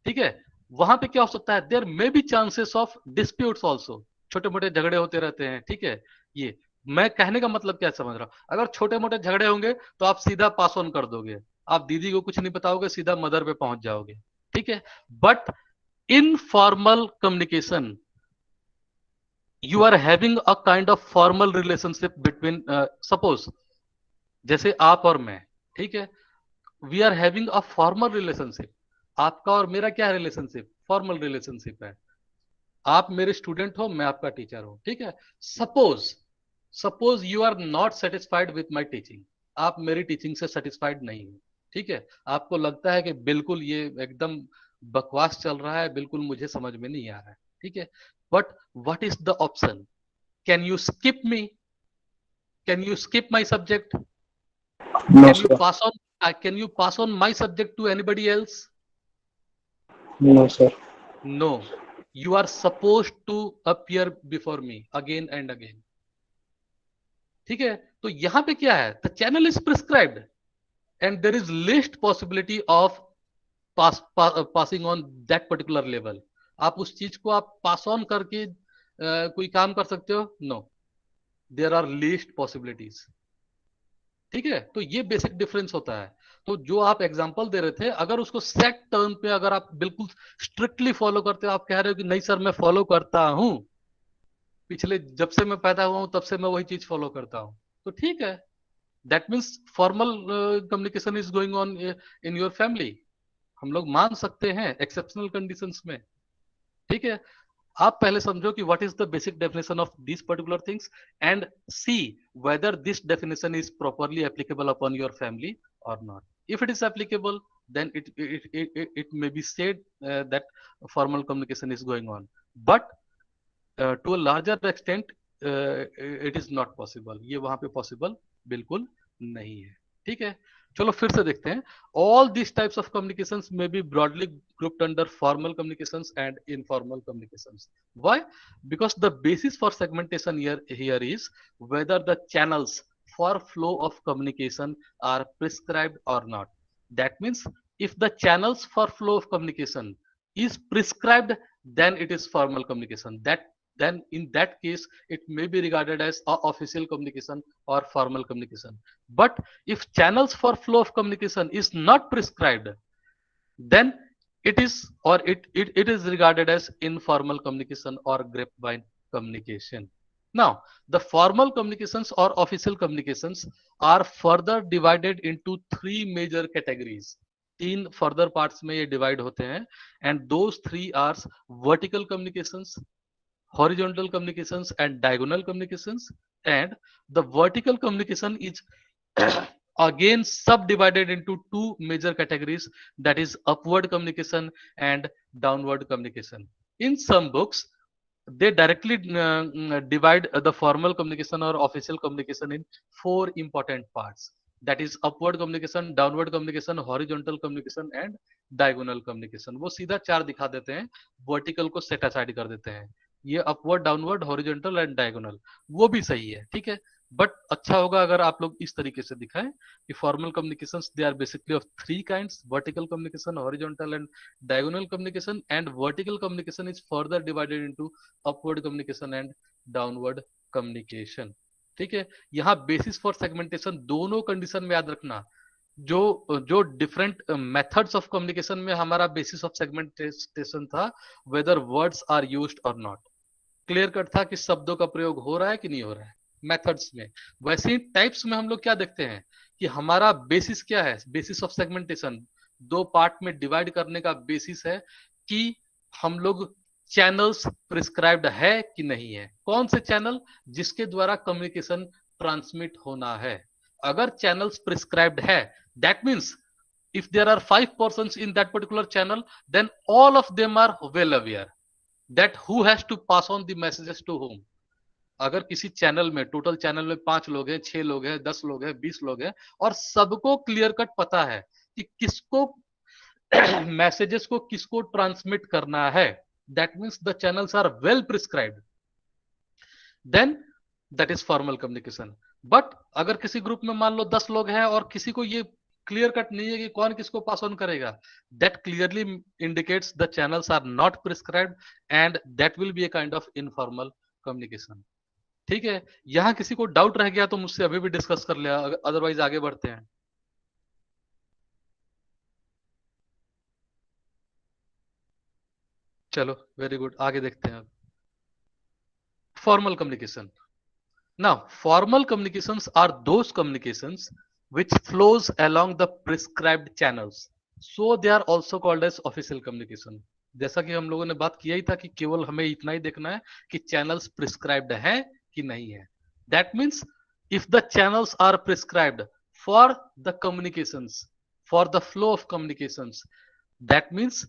ठीक है। वहां पे क्या हो सकता है, there may be chances of disputes also, छोटे मोटे झगड़े होते रहते हैं, ठीक है। ये मैं कहने का मतलब क्या समझ रहा हूं, अगर छोटे मोटे झगड़े होंगे तो आप सीधा पास ऑन कर दोगे, आप दीदी को कुछ नहीं बताओगे, सीधा मदर पे पहुंच जाओगे, ठीक है। But informal communication, you are having a kind of formal relationship between suppose जैसे आप और मैं, ठीक है, we are having a formal relationship। आपका और मेरा क्या रिलेशनशिप, फॉर्मल रिलेशनशिप है। आप मेरे स्टूडेंट हो, मैं आपका टीचर हूं, ठीक है। Suppose you are not satisfied with my teaching, आप मेरी टीचिंग से सेटिस्फाइड नहीं हो, ठीक है। आपको लगता है कि बिल्कुल ये एकदम बकवास चल रहा है, बिल्कुल मुझे समझ में नहीं आ रहा है, ठीक है। But what is the option? Can you skip me? Can you skip my subject? No, can you sir. pass on? Can you pass on my subject to anybody else? No, sir. No. You are supposed to appear before me again and again. ठीक है। तो यहां पे क्या है, the channel is prescribed and there is least possibility of passing on that particular level. आप उस चीज को आप पास ऑन करके कोई काम कर सकते हो? No, there are least possibilities, ठीक है। तो ये बेसिक डिफरेंस होता है। तो जो आप एग्जांपल दे रहे थे, अगर उसको सेट टर्म पे अगर आप बिल्कुल स्ट्रिक्टली फॉलो करते हो, आप कह रहे हो कि नहीं सर मैं फॉलो करता हूं, पिछले जब से मैं पैदा हुआ हूं तब से मैं वही चीज फॉलो करता हूं, तो ठीक है, that means formal communication is going on in your family. हम लोग मान सकते हैं एक्सेप्शनल कंडीशंस में, ठीक है। आप पहले समझो कि what is the basic definition of this particular things and see whether this definition is properly applicable upon your family और not. If it is applicable then it may be said that formal communication is going on, but to a larger extent it is not possible। ये वहां पे पॉसिबल बिल्कुल नहीं है, ठीक है। चलो फिर से देखते हैं। All these types of communications may be broadly grouped under formal communications and informal communications. Why? Because the basis for segmentation here is whether the channels for flow of communication are prescribed or not. That means if the channels for flow of communication is prescribed, then it is formal communication. Then in that case it may be regarded as official communication or formal communication. But if channels for flow of communication is not prescribed, then it is it is regarded as informal communication or grapevine communication. Now the formal communications or official communications are further divided into three major categories. तीन फर्दर पार्ट्स में ये डिवाइड होते हैं, and those three are vertical communications, horizontal communications and diagonal communications. And the vertical communication is again subdivided into two major categories, that is upward communication and downward communication. In some books they directly divide the formal communication or official communication in four important parts, that is upward communication, downward communication, horizontal communication and diagonal communication. वो सीधा चार दिखा देते हैं, वर्टिकल को सेट असाइड कर देते हैं, ये upward, downward, horizontal and diagonal. वो भी सही है, ठीक है, बट अच्छा होगा अगर आप लोग इस तरीके से दिखाएं कि formal communications they are basically of three kinds, vertical communication, horizontal and diagonal communication, and vertical communication is further divided into upward communication and downward communication. ठीक है, यहाँ बेसिस फॉर सेगमेंटेशन दोनों कंडीशन में याद रखना, जो डिफरेंट मेथड्स ऑफ कम्युनिकेशन में हमारा बेसिस ऑफ सेगमेंटेशन था, वेदर वर्ड्स आर यूज्ड और नॉट. क्लियर कट था कि शब्दों का प्रयोग हो रहा है कि नहीं हो रहा है मेथड्स में. वैसे ही टाइप्स में हम लोग क्या देखते हैं कि हमारा बेसिस क्या है, बेसिस ऑफ सेगमेंटेशन दो पार्ट में डिवाइड करने का बेसिस है कि हम लोग चैनल्स प्रिस्क्राइब्ड है कि नहीं है. कौन से चैनल? जिसके द्वारा कम्युनिकेशन ट्रांसमिट होना है. अगर चैनल्स प्रिस्क्राइब्ड है, that means if there are 5 persons in that particular channel, then all of them are well aware that who has to pass on the messages to whom. अगर किसी चैनल में, टोटल चैनल में 5 लोग हैं, 6 लोग हैं, 10 लोग हैं, 20 लोग हैं, और सबको क्लियर कट पता है कि किसको मैसेजेस को किसको ट्रांसमिट करना है, that means the channels are well prescribed, then that is formal communication. But अगर किसी ग्रुप में मान लो 10 लोग हैं और किसी को ये क्लियर कट नहीं है कि कौन किसको पास ऑन करेगा, that clearly indicates the channels are not prescribed and that will be a kind of informal communication. ठीक है, यहां किसी को डाउट रह गया तो मुझसे अभी भी डिस्कस कर लिया, अदरवाइज आगे बढ़ते हैं. चलो वेरी गुड, आगे देखते हैं. Formal communication. Now formal communications are those communications which flows along the prescribed channels, so they are also called as official communication. जैसा कि हम लोगों ने बात किया ही था कि केवल हमें इतना ही देखना है कि चैनल्स प्रिस्क्राइब्ड है कि नहीं है. That means if the channels are prescribed for the communications, for the flow of communications, that means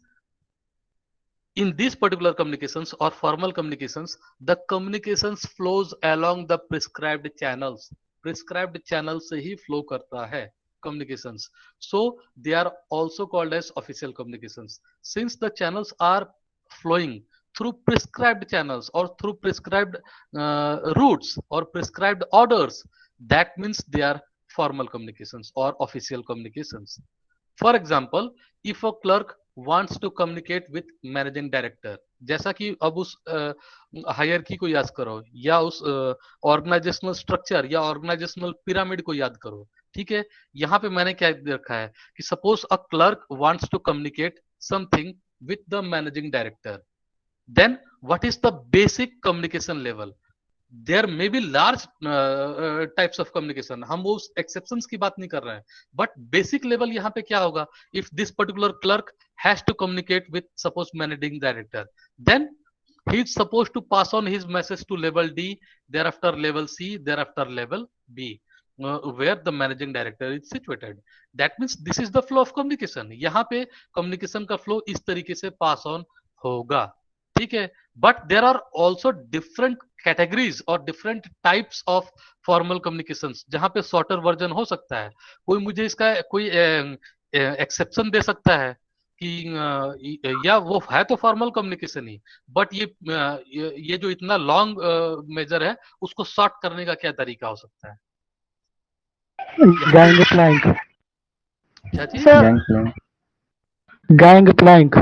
in these particular communications or formal communications, the communications flows along the prescribed channels. Prescribed channel से ही फ्लो करता है communications, so they are also called as official communications. Since the channels are flowing through prescribed channels or through prescribed routes or prescribed orders, that means they are formal communications or official communications. For example, if a clerk wants to communicate with managing director, जैसा कि अब उस हायरकी को याद करो या उस ऑर्गेनाइजेशनल स्ट्रक्चर या ऑर्गेनाइजेशनल पिरामिड को याद करो. ठीक है, यहाँ पे मैंने क्या रखा है कि suppose a clerk wants to communicate something with the managing director, then what is the basic communication level. There may be large types of communication, हम वो एक्सेप्शंस की बात नहीं कर रहे हैं, बट बेसिक लेवल यहाँ पे क्या होगा. If this particular clerk has to communicate with suppose managing director, then he is supposed to pass on his message to level D, thereafter level C, thereafter level B, where the managing director is situated. That means this is the flow of communication. यहाँ पे communication का flow इस तरीके से pass on होगा. ठीक है, but there are also different categories or different types of formal communications, जहाँ पे shorter version हो सकता है. कोई मुझे इसका कोई exception दे सकता है कि या वो है तो फॉर्मल कम्युनिकेशन ही, बट ये जो इतना लॉन्ग मेजर है उसको शॉर्ट करने का क्या तरीका हो सकता है. Gangplank. क्या चीज? Gangplank.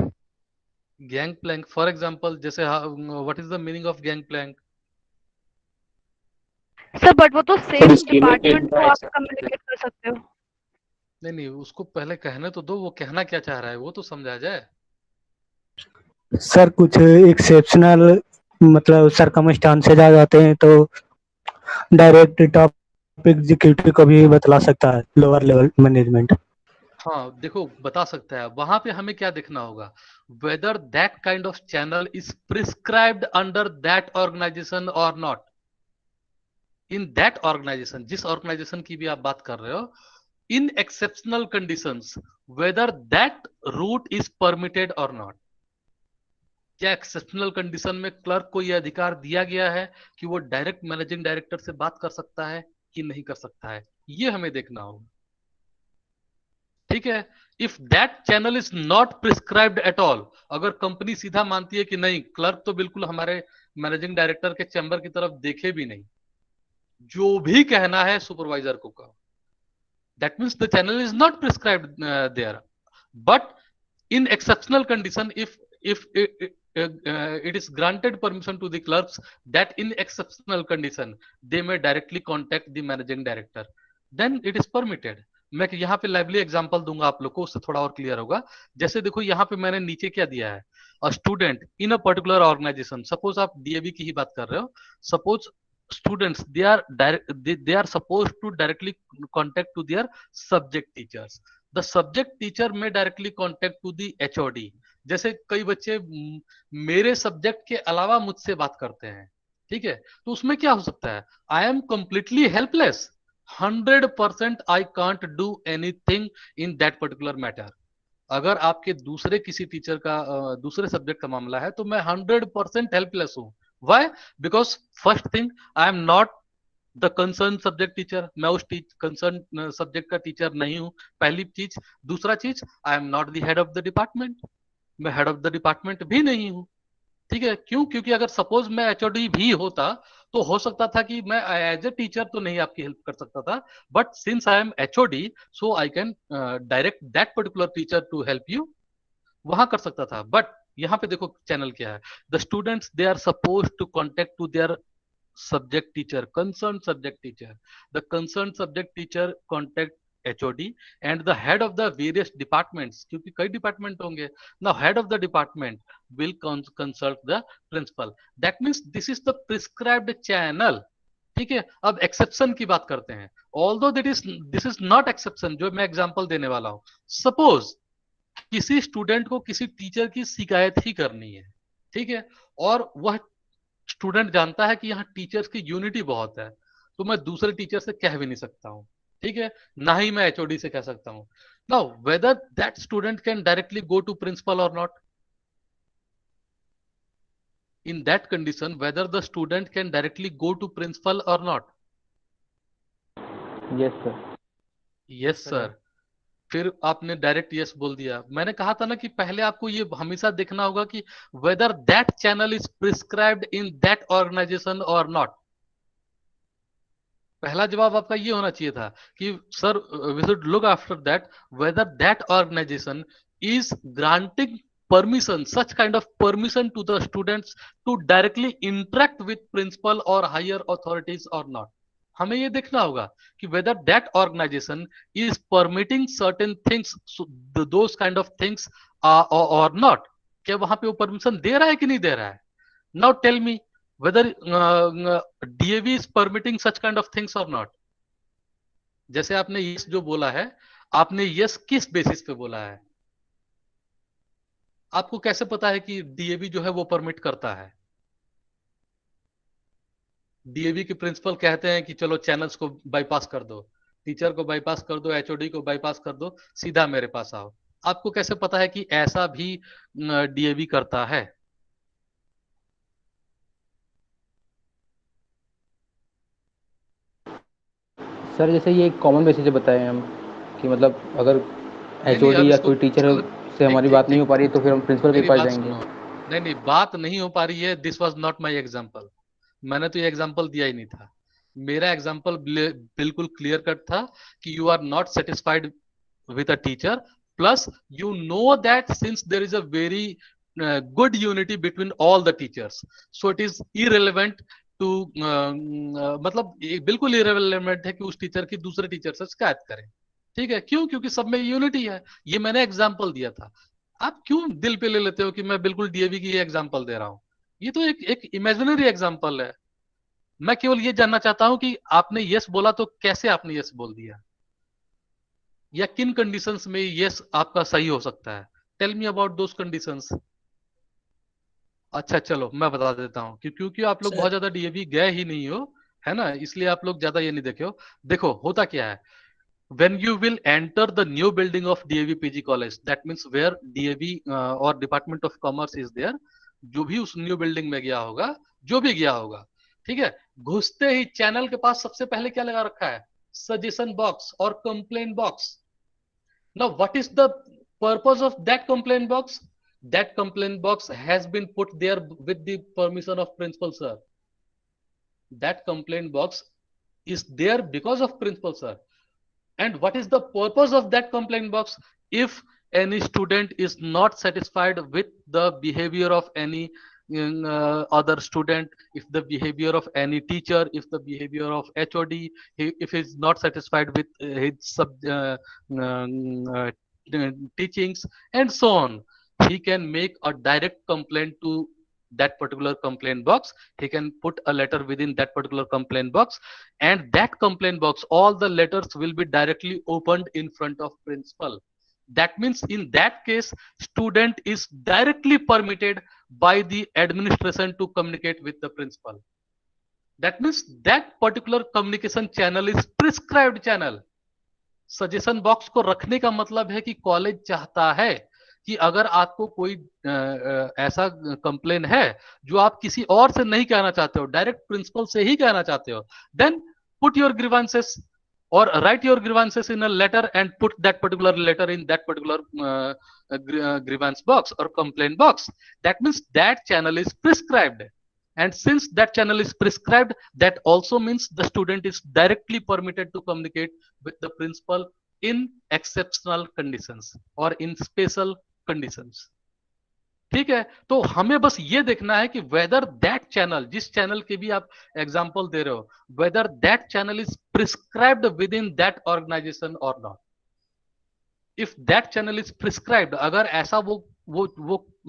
Gangplank for example, जैसे what is the meaning of gangplank? Sir but वो तो सेम डिपार्टमेंट को आप कम्युनिकेट कर सकते हो. नहीं, उसको पहले कहने तो दो, वो कहना क्या चाह रहा है वो तो समझा जाए. सर कुछ एक्सेप्शनल मतलब सरकमस्टांसेस आ जाते हैं तो डायरेक्ट टॉप एग्जीक्यूटिव को भी बतला सकता है लोअर लेवल मैनेजमेंट. हाँ देखो, बता सकता है. वहां पे हमें क्या देखना होगा, whether that kind of channel is prescribed under that organisation और नॉट. इन दैट ऑर्गेनाइजेशन, जिस ऑर्गेनाइजेशन की भी आप बात कर रहे हो, in exceptional conditions whether that route is permitted or not. क्या एक्सेप्शनल कंडीशन में क्लर्क को यह अधिकार दिया गया है कि वो डायरेक्ट मैनेजिंग डायरेक्टर से बात कर सकता है कि नहीं कर सकता है, ये हमें देखना होगा। ठीक है, if that channel is not prescribed at all, अगर कंपनी सीधा मानती है कि नहीं, क्लर्क तो बिल्कुल हमारे मैनेजिंग डायरेक्टर के चैम्बर की तरफ देखे भी नहीं, जो भी कहना है सुपरवाइजर को कहो, that means the channel is not prescribed there. But in exceptional condition, if it is granted permission to the clerks that in exceptional condition they may directly contact the managing director, then it is permitted. मैं यहाँ पे लाइवली एग्जांपल दूंगा आप लोग को, उससे थोड़ा और क्लियर होगा। जैसे देखो यहाँ पे मैंने नीचे क्या दिया है, a student in a particular organisation, suppose आप डीएवी की ही बात कर रहे हो, suppose students they are supposed to directly contact to their subject teachers. The subject teacher may directly contact to the HOD. जैसे कई बच्चे मेरे सब्जेक्ट के अलावा मुझसे बात करते हैं, ठीक है, तो उसमें क्या हो सकता है, I am completely helpless, 100% I can't do anything in that particular matter. अगर आपके दूसरे किसी टीचर का दूसरे सब्जेक्ट का मामला है तो मैं 100% हेल्पलेस हूं। Why? Because first thing, I am not the concerned subject teacher, मैं उस concerned subject का टीचर नहीं हूं, पहली चीज। दूसरा चीज, I am not the head of the department, मैं हेड ऑफ द डिपार्टमेंट भी नहीं हूं। ठीक है, क्यों? क्योंकि अगर सपोज मैं एचओडी भी होता तो हो सकता था कि मैं एज ए टीचर तो नहीं आपकी हेल्प कर सकता था, but since I am HOD so I can direct that particular teacher to help you, वहां कर सकता था। बट यहाँ पे देखो चैनल क्या है, the students they are suppose to contact to their subject teacher, concerned subject teacher. The concerned subject teacher contact HOD and the head of the various departments, क्योंकि कई डिपार्टमेंट होंगे। Now head of the department will consult the principal. That means this is the prescribed channel. ठीक है, अब एक्सेप्शन की बात करते हैं। Although this is not exception, जो मैं एग्जांपल देने वाला हूं, सपोज किसी स्टूडेंट को किसी टीचर की शिकायत ही करनी है, ठीक है, और वह स्टूडेंट जानता है कि यहाँ टीचर्स की यूनिटी बहुत है, तो मैं दूसरे टीचर से कह भी नहीं सकता हूँ, ठीक है, ना ही मैं एचओडी से कह सकता हूँ। Now whether that student can directly go to principal और not, in that condition whether the student can directly go to principal और not. Yes sir. Yes sir. फिर आपने डायरेक्ट यस बोल दिया। मैंने कहा था ना कि पहले आपको ये हमेशा देखना होगा कि whether that channel is prescribed in that organisation और नॉट। पहला जवाब आपका ये होना चाहिए था कि sir we should look after that whether that organisation is granting permission, such kind of permission to the students to directly interact with principal or higher authorities or not. हमें ये देखना होगा कि whether that organization is permitting certain things, so those kind of things or not. क्या वहां पे वो परमिशन दे रहा है कि नहीं दे रहा है? Now tell me whether DAV is permitting such kind of things or not. जैसे आपने yes जो बोला है, आपने yes किस बेसिस पे बोला है? आपको कैसे पता है कि डीएवी जो है वो परमिट करता है? डीएवी के प्रिंसिपल कहते हैं कि चलो चैनल्स को बाईपास कर दो, टीचर को बाईपास कर दो, एचओडी को बाईपास कर दो, सीधा मेरे पास आओ। आपको कैसे पता है कि ऐसा भी डीएवी करता है? सर जैसे ये कॉमन बेसिस से बताए हम कि मतलब अगर एचओडी या कोई टीचर से हमारी बात नहीं हो पा रही है तो फिर हम प्रिंसिपल के पास जाएंगे। नहीं, बात नहीं हो पा रही है, this was not my example. मैंने तो ये एग्जांपल दिया ही नहीं था। मेरा एग्जांपल बिल्कुल क्लियर कट था कि you are not satisfied with a teacher, plus you know that since there is a very good unity between all the teachers, so it is irrelevant to मतलब बिल्कुल इररिलेवेंट है कि उस टीचर की दूसरे टीचर से शिकायत करें। ठीक है, क्यों? क्योंकि सब में यूनिटी है। ये मैंने एग्जांपल दिया था। आप क्यों दिल पे ले लेते हो कि मैं बिल्कुल डीएवी की एग्जांपल दे रहा हूं? ये तो एक इमेजिनरी एग्जांपल है। मैं केवल ये जानना चाहता हूं कि आपने यस बोला तो कैसे आपने यस बोल दिया, या किन कंडीशंस में यस आपका सही हो सकता है? Tell me about those conditions. अच्छा चलो मैं बता देता हूं कि क्योंकि आप लोग बहुत ज्यादा डीएवी गए ही नहीं हो, है ना, इसलिए आप लोग ज्यादा ये नहीं देखे हो। देखो होता क्या है, when you will enter the new building of DAV PG college, that means where DAV or Department of Commerce is there, जो भी उस न्यू बिल्डिंग में गया होगा, जो भी गया होगा, ठीक है, घुसते ही चैनल के पास सबसे पहले क्या लगा रखा है? सजेशन बॉक्स और complaint box. Now what is the purpose of that complaint box? That complaint box has been put there with the permission of principal sir. That complaint box is there because of principal sir. And what is the purpose of that complaint box? If any student is not satisfied with the behavior of any other student, if the behavior of any teacher, if the behavior of HOD, if he is not satisfied with his teachings and so on, he can make a direct complaint to that particular complaint box. He can put a letter within that particular complaint box, and that complaint box, all the letters will be directly opened in front of principal. That means in that case, student is directly permitted by the administration to communicate with the principal. That means that particular communication channel is prescribed channel. Suggestion box को रखने का मतलब है कि कॉलेज चाहता है कि अगर आपको कोई ऐसा कंप्लेन है जो आप किसी और से नहीं कहना चाहते हो, डायरेक्ट प्रिंसिपल से ही कहना चाहते हो, देन पुट योर ग्रीवांसेस और write your grievances in a letter and put that particular letter in that particular grievance box और complaint box. That means that channel is prescribed, and since that channel is prescribed, that also means the student is directly permitted to communicate with the principal in exceptional conditions or in special conditions. ठीक है, तो हमें बस ये देखना है कि whether that channel, जिस चैनल के भी आप एग्जांपल दे रहे हो, whether that channel is prescribed within that organization or not. If that channel is prescribed, अगर ऐसा वो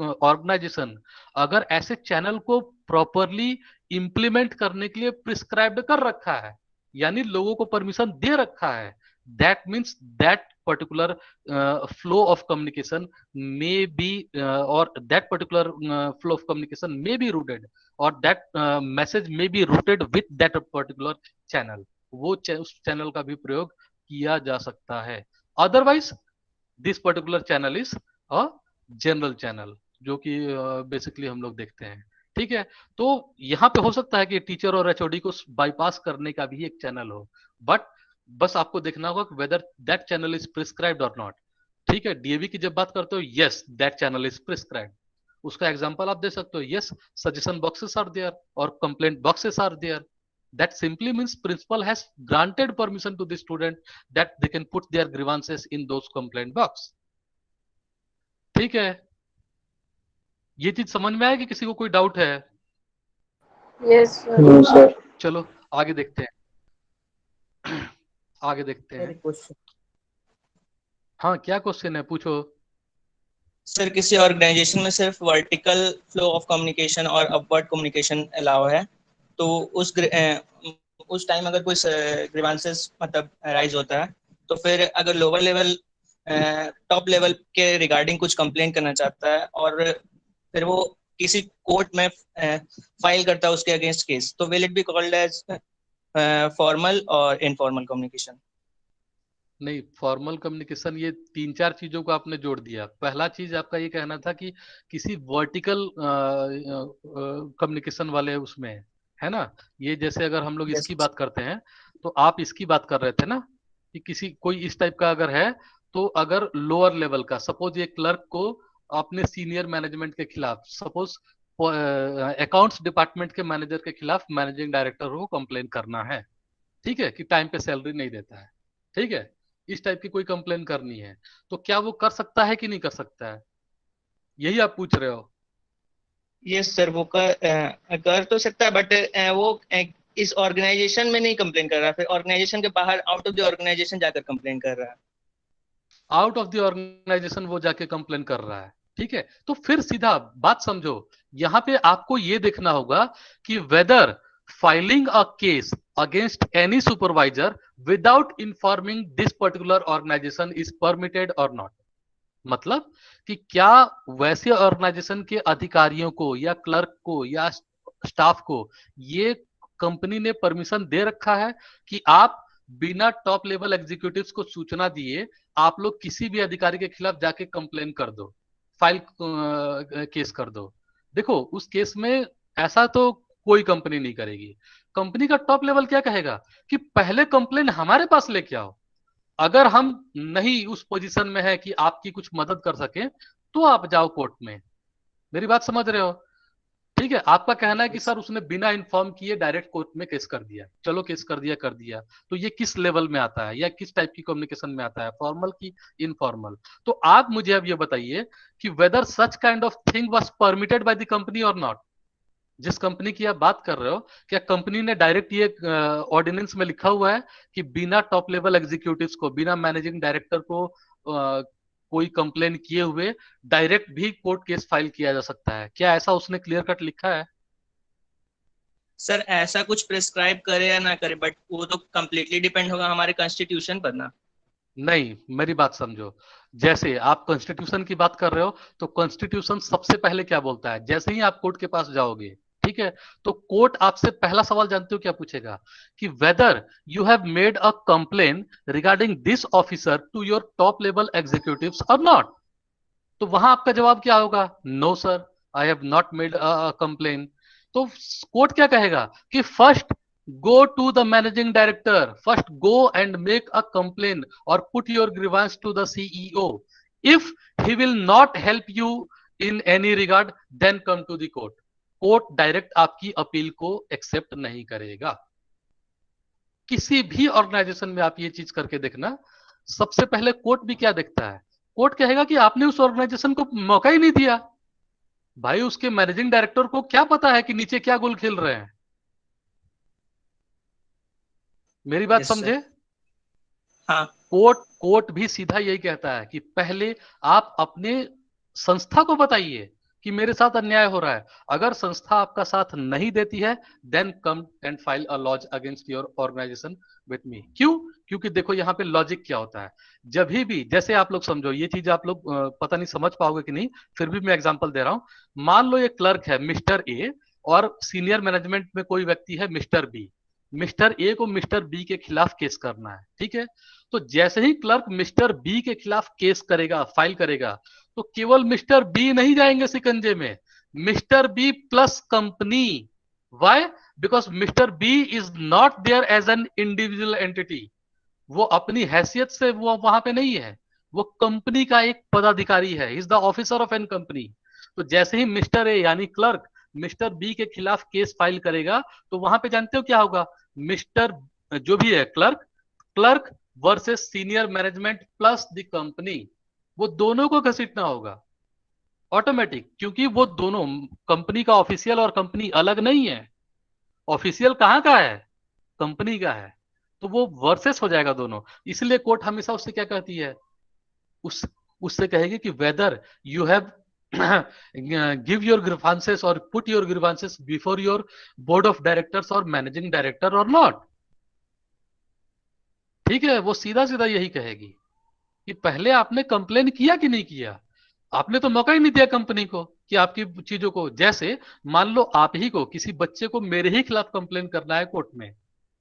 ऑर्गेनाइजेशन अगर ऐसे चैनल को प्रॉपरली इंप्लीमेंट करने के लिए प्रिस्क्राइब्ड कर रखा है, यानी लोगों को परमिशन दे रखा है, that means that particular flow of communication may be और that particular flow of communication may be routed और that message may be routed with that particular channel. वो उस चैनल का भी प्रयोग किया जा सकता है. Otherwise this particular channel is a general channel, जो कि बेसिकली हम लोग देखते हैं. ठीक है, तो यहाँ पे हो सकता है कि टीचर और एचओडी को बाईपास करने का भी एक चैनल हो, बट बस आपको देखना होगा कि whether that channel is prescribed और नॉट. ठीक है, डीएवी की जब बात करते हो, yes that channel is prescribed. उसका एग्जांपल आप दे सकते हो, yes suggestion boxes are there और complaint boxes are there. That simply means principal has granted permission to the student that they can put their grievances in those complaint box. ठीक है, ये चीज समझ में आया कि किसी को कोई डाउट है? Yes sir. चलो आगे देखते हैं. आगे देखते हैं. हाँ, क्या क्वेश्चन है, पूछो. सर, किसी ऑर्गेनाइजेशन में सिर्फ वर्टिकल फ्लो ऑफ कम्युनिकेशन और अपवर्ड कम्युनिकेशन अलाउ है, तो उस टाइम अगर कोई ग्रीवांसेस मतलब राइज होता है, तो फिर अगर लोअर लेवल टॉप लेवल के रिगार्डिंग कुछ कंप्लेंट करना चाहता है और फिर वो किसी कोर्ट में फाइल करता है उसके अगेंस्ट केस, तो will it be called as formal और इनफॉर्मल कम्युनिकेशन? नहीं, फॉर्मल कम्युनिकेशन ये 3-4 चीजों को आपने जोड़ दिया. पहला चीज आपका ये कहना था कि किसी वर्टिकल कम्युनिकेशन वाले उसमें है ना, ये जैसे अगर हम लोग इसकी बात करते हैं तो आप इसकी बात कर रहे थे ना कि किसी कोई इस टाइप का अगर है, तो अगर लोअर लेवल का, सपोज ये क्लर्क को अपने सीनियर मैनेजमेंट के खिलाफ, सपोज अकाउंट्स डिपार्टमेंट के मैनेजर के खिलाफ मैनेजिंग डायरेक्टर को कंप्लेन करना है, ठीक है, कि टाइम पे सैलरी नहीं देता है, ठीक है, इस टाइप की कोई कंप्लेन करनी है, तो क्या वो कर सकता है कि नहीं कर सकता है? यही आप पूछ रहे हो? यस सर, वो कर तो सकता है, बट वो इस ऑर्गेनाइजेशन में नहीं कंप्लेन कर रहा, फिर ऑर्गेनाइजेशन के बाहर आउट ऑफ द ऑर्गेनाइजेशन जाकर कंप्लेन कर रहा है. आउट ऑफ द ऑर्गेनाइजेशन वो जाके कंप्लेन कर रहा है, ठीक है, तो फिर सीधा बात समझो, यहाँ पे आपको ये देखना होगा कि weather filing a case against any supervisor without informing this particular organization is permitted or not. मतलब कि क्या वैसे ऑर्गेनाइजेशन के अधिकारियों को या क्लर्क को या स्टाफ को ये कंपनी ने परमिशन दे रखा है कि आप बिना टॉप लेवल एग्जीक्यूटिव्स को सूचना दिए आप लोग किसी भी अधिकारी के खिलाफ जाके कंप्लेन कर दो, फाइल केस कर दो। देखो उस केस में ऐसा तो कोई कंपनी नहीं करेगी। कंपनी का टॉप लेवल क्या कहेगा कि पहले कंप्लेन हमारे पास लेके आओ, अगर हम नहीं उस पोजीशन में है कि आपकी कुछ मदद कर सके तो आप जाओ कोर्ट में। मेरी बात समझ रहे हो? ठीक है, आपका कहना है कि सर उसने बिना इन्फॉर्म किए डायरेक्ट कोर्ट में केस कर दिया, चलो केस कर दिया, तो ये किस लेवल में आता है या किस टाइप की कम्युनिकेशन में आता है, फॉर्मल की इनफॉर्मल? तो आप मुझे अब ये बताइए कि whether such kind of thing was permitted by the company और नॉट। जिस कंपनी की आप बात कर रहे हो, क्या कंपनी ने डायरेक्ट ये ऑर्डिनेंस में लिखा हुआ है कि बिना टॉप लेवल एग्जीक्यूटिव्स को, बिना मैनेजिंग डायरेक्टर को कोई कंप्लेन किए हुए डायरेक्ट भी कोर्ट केस फाइल किया जा सकता है? क्या ऐसा उसने क्लियर कट लिखा है? सर ऐसा कुछ प्रिस्क्राइब करे या ना करे, बट वो तो कम्प्लीटली डिपेंड होगा हमारे कॉन्स्टिट्यूशन पर ना। नहीं, मेरी बात समझो। जैसे आप कॉन्स्टिट्यूशन की बात कर रहे हो तो कॉन्स्टिट्यूशन सबसे पहले क्या बोलता है? जैसे ही आप कोर्ट के पास जाओगे, ठीक है, तो कोर्ट आपसे पहला सवाल जानते हो क्या पूछेगा कि whether you have made a complain regarding this officer to your top level executives और नॉट। तो वहां आपका जवाब क्या होगा? No sir, I have not made a complain. तो कोर्ट क्या कहेगा कि first go to the managing director, first go and make a complaint or put your grievance to the CEO. If he will not help you in any regard, then come to the court. Court direct आपकी अपील को एक्सेप्ट नहीं करेगा। किसी भी ऑर्गेनाइजेशन में आप ये चीज करके देखना, सबसे पहले कोर्ट भी क्या देखता है? कोर्ट कहेगा कि आपने उस ऑर्गेनाइजेशन को मौका ही नहीं दिया। भाई उसके मैनेजिंग डायरेक्टर को क्या पता है कि नीचे क्या गुल खिल रहे हैं? मेरी बात समझे? हाँ। कोर्ट भी सीधा यही कहता है कि पहले आप अपने संस्था को बताइए कि मेरे साथ अन्याय हो रहा है। अगर संस्था आपका साथ नहीं देती है, then come and file a laws against your organisation with me. क्यों? क्योंकि देखो यहाँ पे लॉजिक क्या होता है। जब भी, जैसे आप लोग समझो, ये चीज आप लोग पता नहीं समझ पाओगे कि नहीं, फिर भी मैं एग्जांपल दे रहा हूं। मान लो ये क्लर्क है मिस्टर ए और सीनियर मैनेजमेंट में कोई व्यक्ति है मिस्टर बी। मिस्टर ए को मिस्टर बी के खिलाफ केस करना है, ठीक है? तो जैसे ही क्लर्क मिस्टर बी के खिलाफ केस करेगा, फाइल करेगा, तो केवल मिस्टर बी नहीं जाएंगे शिकंजे में, mister B plus company. Why? Because mister B is not there as an individual entity. वो अपनी हैसियत से वो वहां पे नहीं है, वो कंपनी का एक पदाधिकारी है, is the officer of an company. तो जैसे ही मिस्टर ए यानी क्लर्क मिस्टर बी के खिलाफ केस फाइल करेगा, तो वहां पे जानते हो क्या होगा? मिस्टर जो भी है clerk versus senior management plus the company, वो दोनों को घसीटना होगा ऑटोमेटिक, क्योंकि वो दोनों, कंपनी का ऑफिशियल और कंपनी अलग नहीं है। ऑफिशियल कहाँ का है? कंपनी का है। तो वो वर्सेस हो जाएगा दोनों। इसलिए कोर्ट हमेशा उससे क्या कहती है? उससे कहेगी कि whether you have give your grievances or put your grievances before your board of directors or managing director or not। ठीक है, वो सीधा सीधा यही कहेगी कि पहले आपने कंप्लेन किया कि नहीं किया। आपने तो मौका ही नहीं दिया कंपनी को कि आपकी चीजों को, जैसे मान लो आप ही को किसी बच्चे को मेरे ही खिलाफ कंप्लेन करना है कोर्ट में,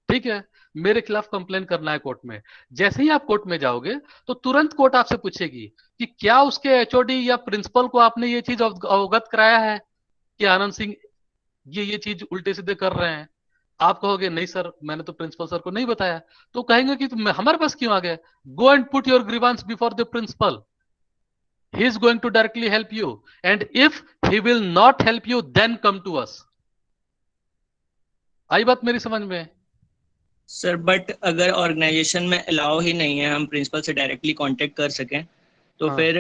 ठीक है, मेरे खिलाफ कंप्लेन करना है कोर्ट में। जैसे ही आप कोर्ट में जाओगे तो तुरंत कोर्ट आपसे पूछेगी कि क्या उसके एचओडी या प्रिंसिपल को आपने ये चीज अवगत कराया है कि आनंद सिंह ये चीज उल्टे सीधे कर रहे हैं। आप कहोगे नहीं सर, मैंने तो प्रिंसिपल सर को नहीं बताया। तो कहेंगे कि तुम हमारे पास क्यों आ गए? Go and put your grievance before the principal, he is going to directly help you, and if he will not help you, then come to us। आई बात मेरी समझ में? सर बट अगर ऑर्गेनाइजेशन में अलाउ ही नहीं है हम प्रिंसिपल से डायरेक्टली कांटेक्ट कर सकें, तो फिर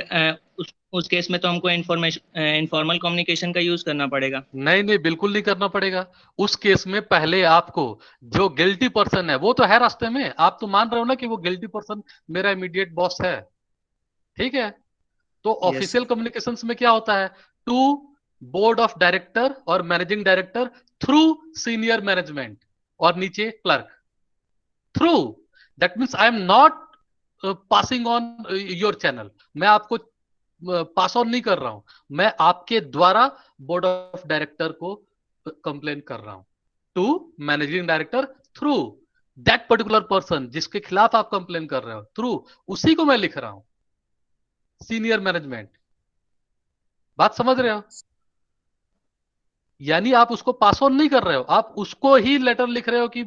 उस केस में तो हमको इनफॉर्मल कम्युनिकेशन का यूज करना पड़ेगा। नहीं, बिल्कुल नहीं करना पड़ेगा। उस केस में पहले आपको, जो गिल्टी पर्सन है वो तो है रास्ते में, आप तो मान रहे हो ना कि वो गिल्टी पर्सन मेरा इमीडिएट बॉस है, ठीक है? तो ऑफिशियल कम्युनिकेशंस में क्या होता है? टू बोर्ड ऑफ डायरेक्टर और managing director through senior management और नीचे clerk through. That means I am not passing on your channel, मैं आपको पास ऑन नहीं कर रहा हूं, मैं आपके द्वारा बोर्ड ऑफ डायरेक्टर को कंप्लेन कर रहा हूं। To managing director through that particular person जिसके खिलाफ आप कंप्लेन कर रहे हो, थ्रू उसी को मैं लिख रहा हूं, सीनियर मैनेजमेंट। बात समझ रहे हो? यानी आप उसको पास ऑन नहीं कर रहे हो, आप उसको ही लेटर लिख रहे हो कि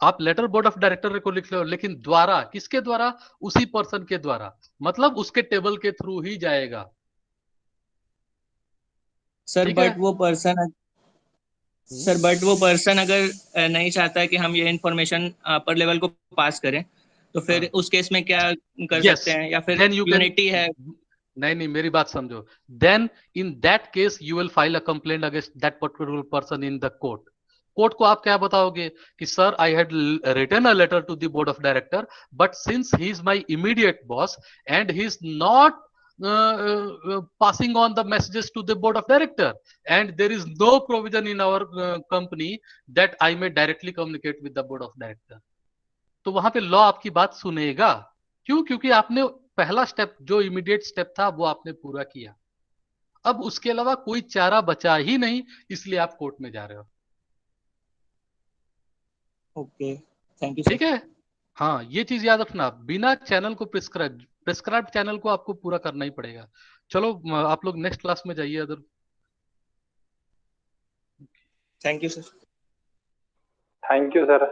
आप लेटर बोर्ड ऑफ डायरेक्टर को लिख रहे हो, लेकिन द्वारा, किसके द्वारा? उसी पर्सन के द्वारा, मतलब उसके टेबल के थ्रू ही जाएगा। सर बट वो पर्सन अगर नहीं चाहता है कि हम ये इंफॉर्मेशन अपर लेवल को पास करें, तो फिर उस केस में क्या कर सकते हैं? या फिर यूनिटी है? नहीं, मेरी बात समझो। Then in that case you will file a complaint against that particular person in the court. Court को आप क्या बताओगे कि sir I had written a letter to the board of director, but since he is my immediate boss and he is not passing on the messages to the board of director, and there is no provision in our company that I may directly communicate with the board of director। तो वहां पे लॉ आपकी बात सुनेगा। क्यों? क्योंकि आपने पहला स्टेप, जो इमीडिएट स्टेप था, वो आपने पूरा किया। अब उसके अलावा कोई चारा बचा ही नहीं, इसलिए आप कोर्ट में जा रहे हो। Okay, thank you. ठीक है, हाँ, ये चीज याद रखना, बिना चैनल को प्रिस्क्राइब चैनल को आपको पूरा करना ही पड़ेगा। चलो आप लोग नेक्स्ट क्लास में जाइए other. Thank you sir. Thank you sir.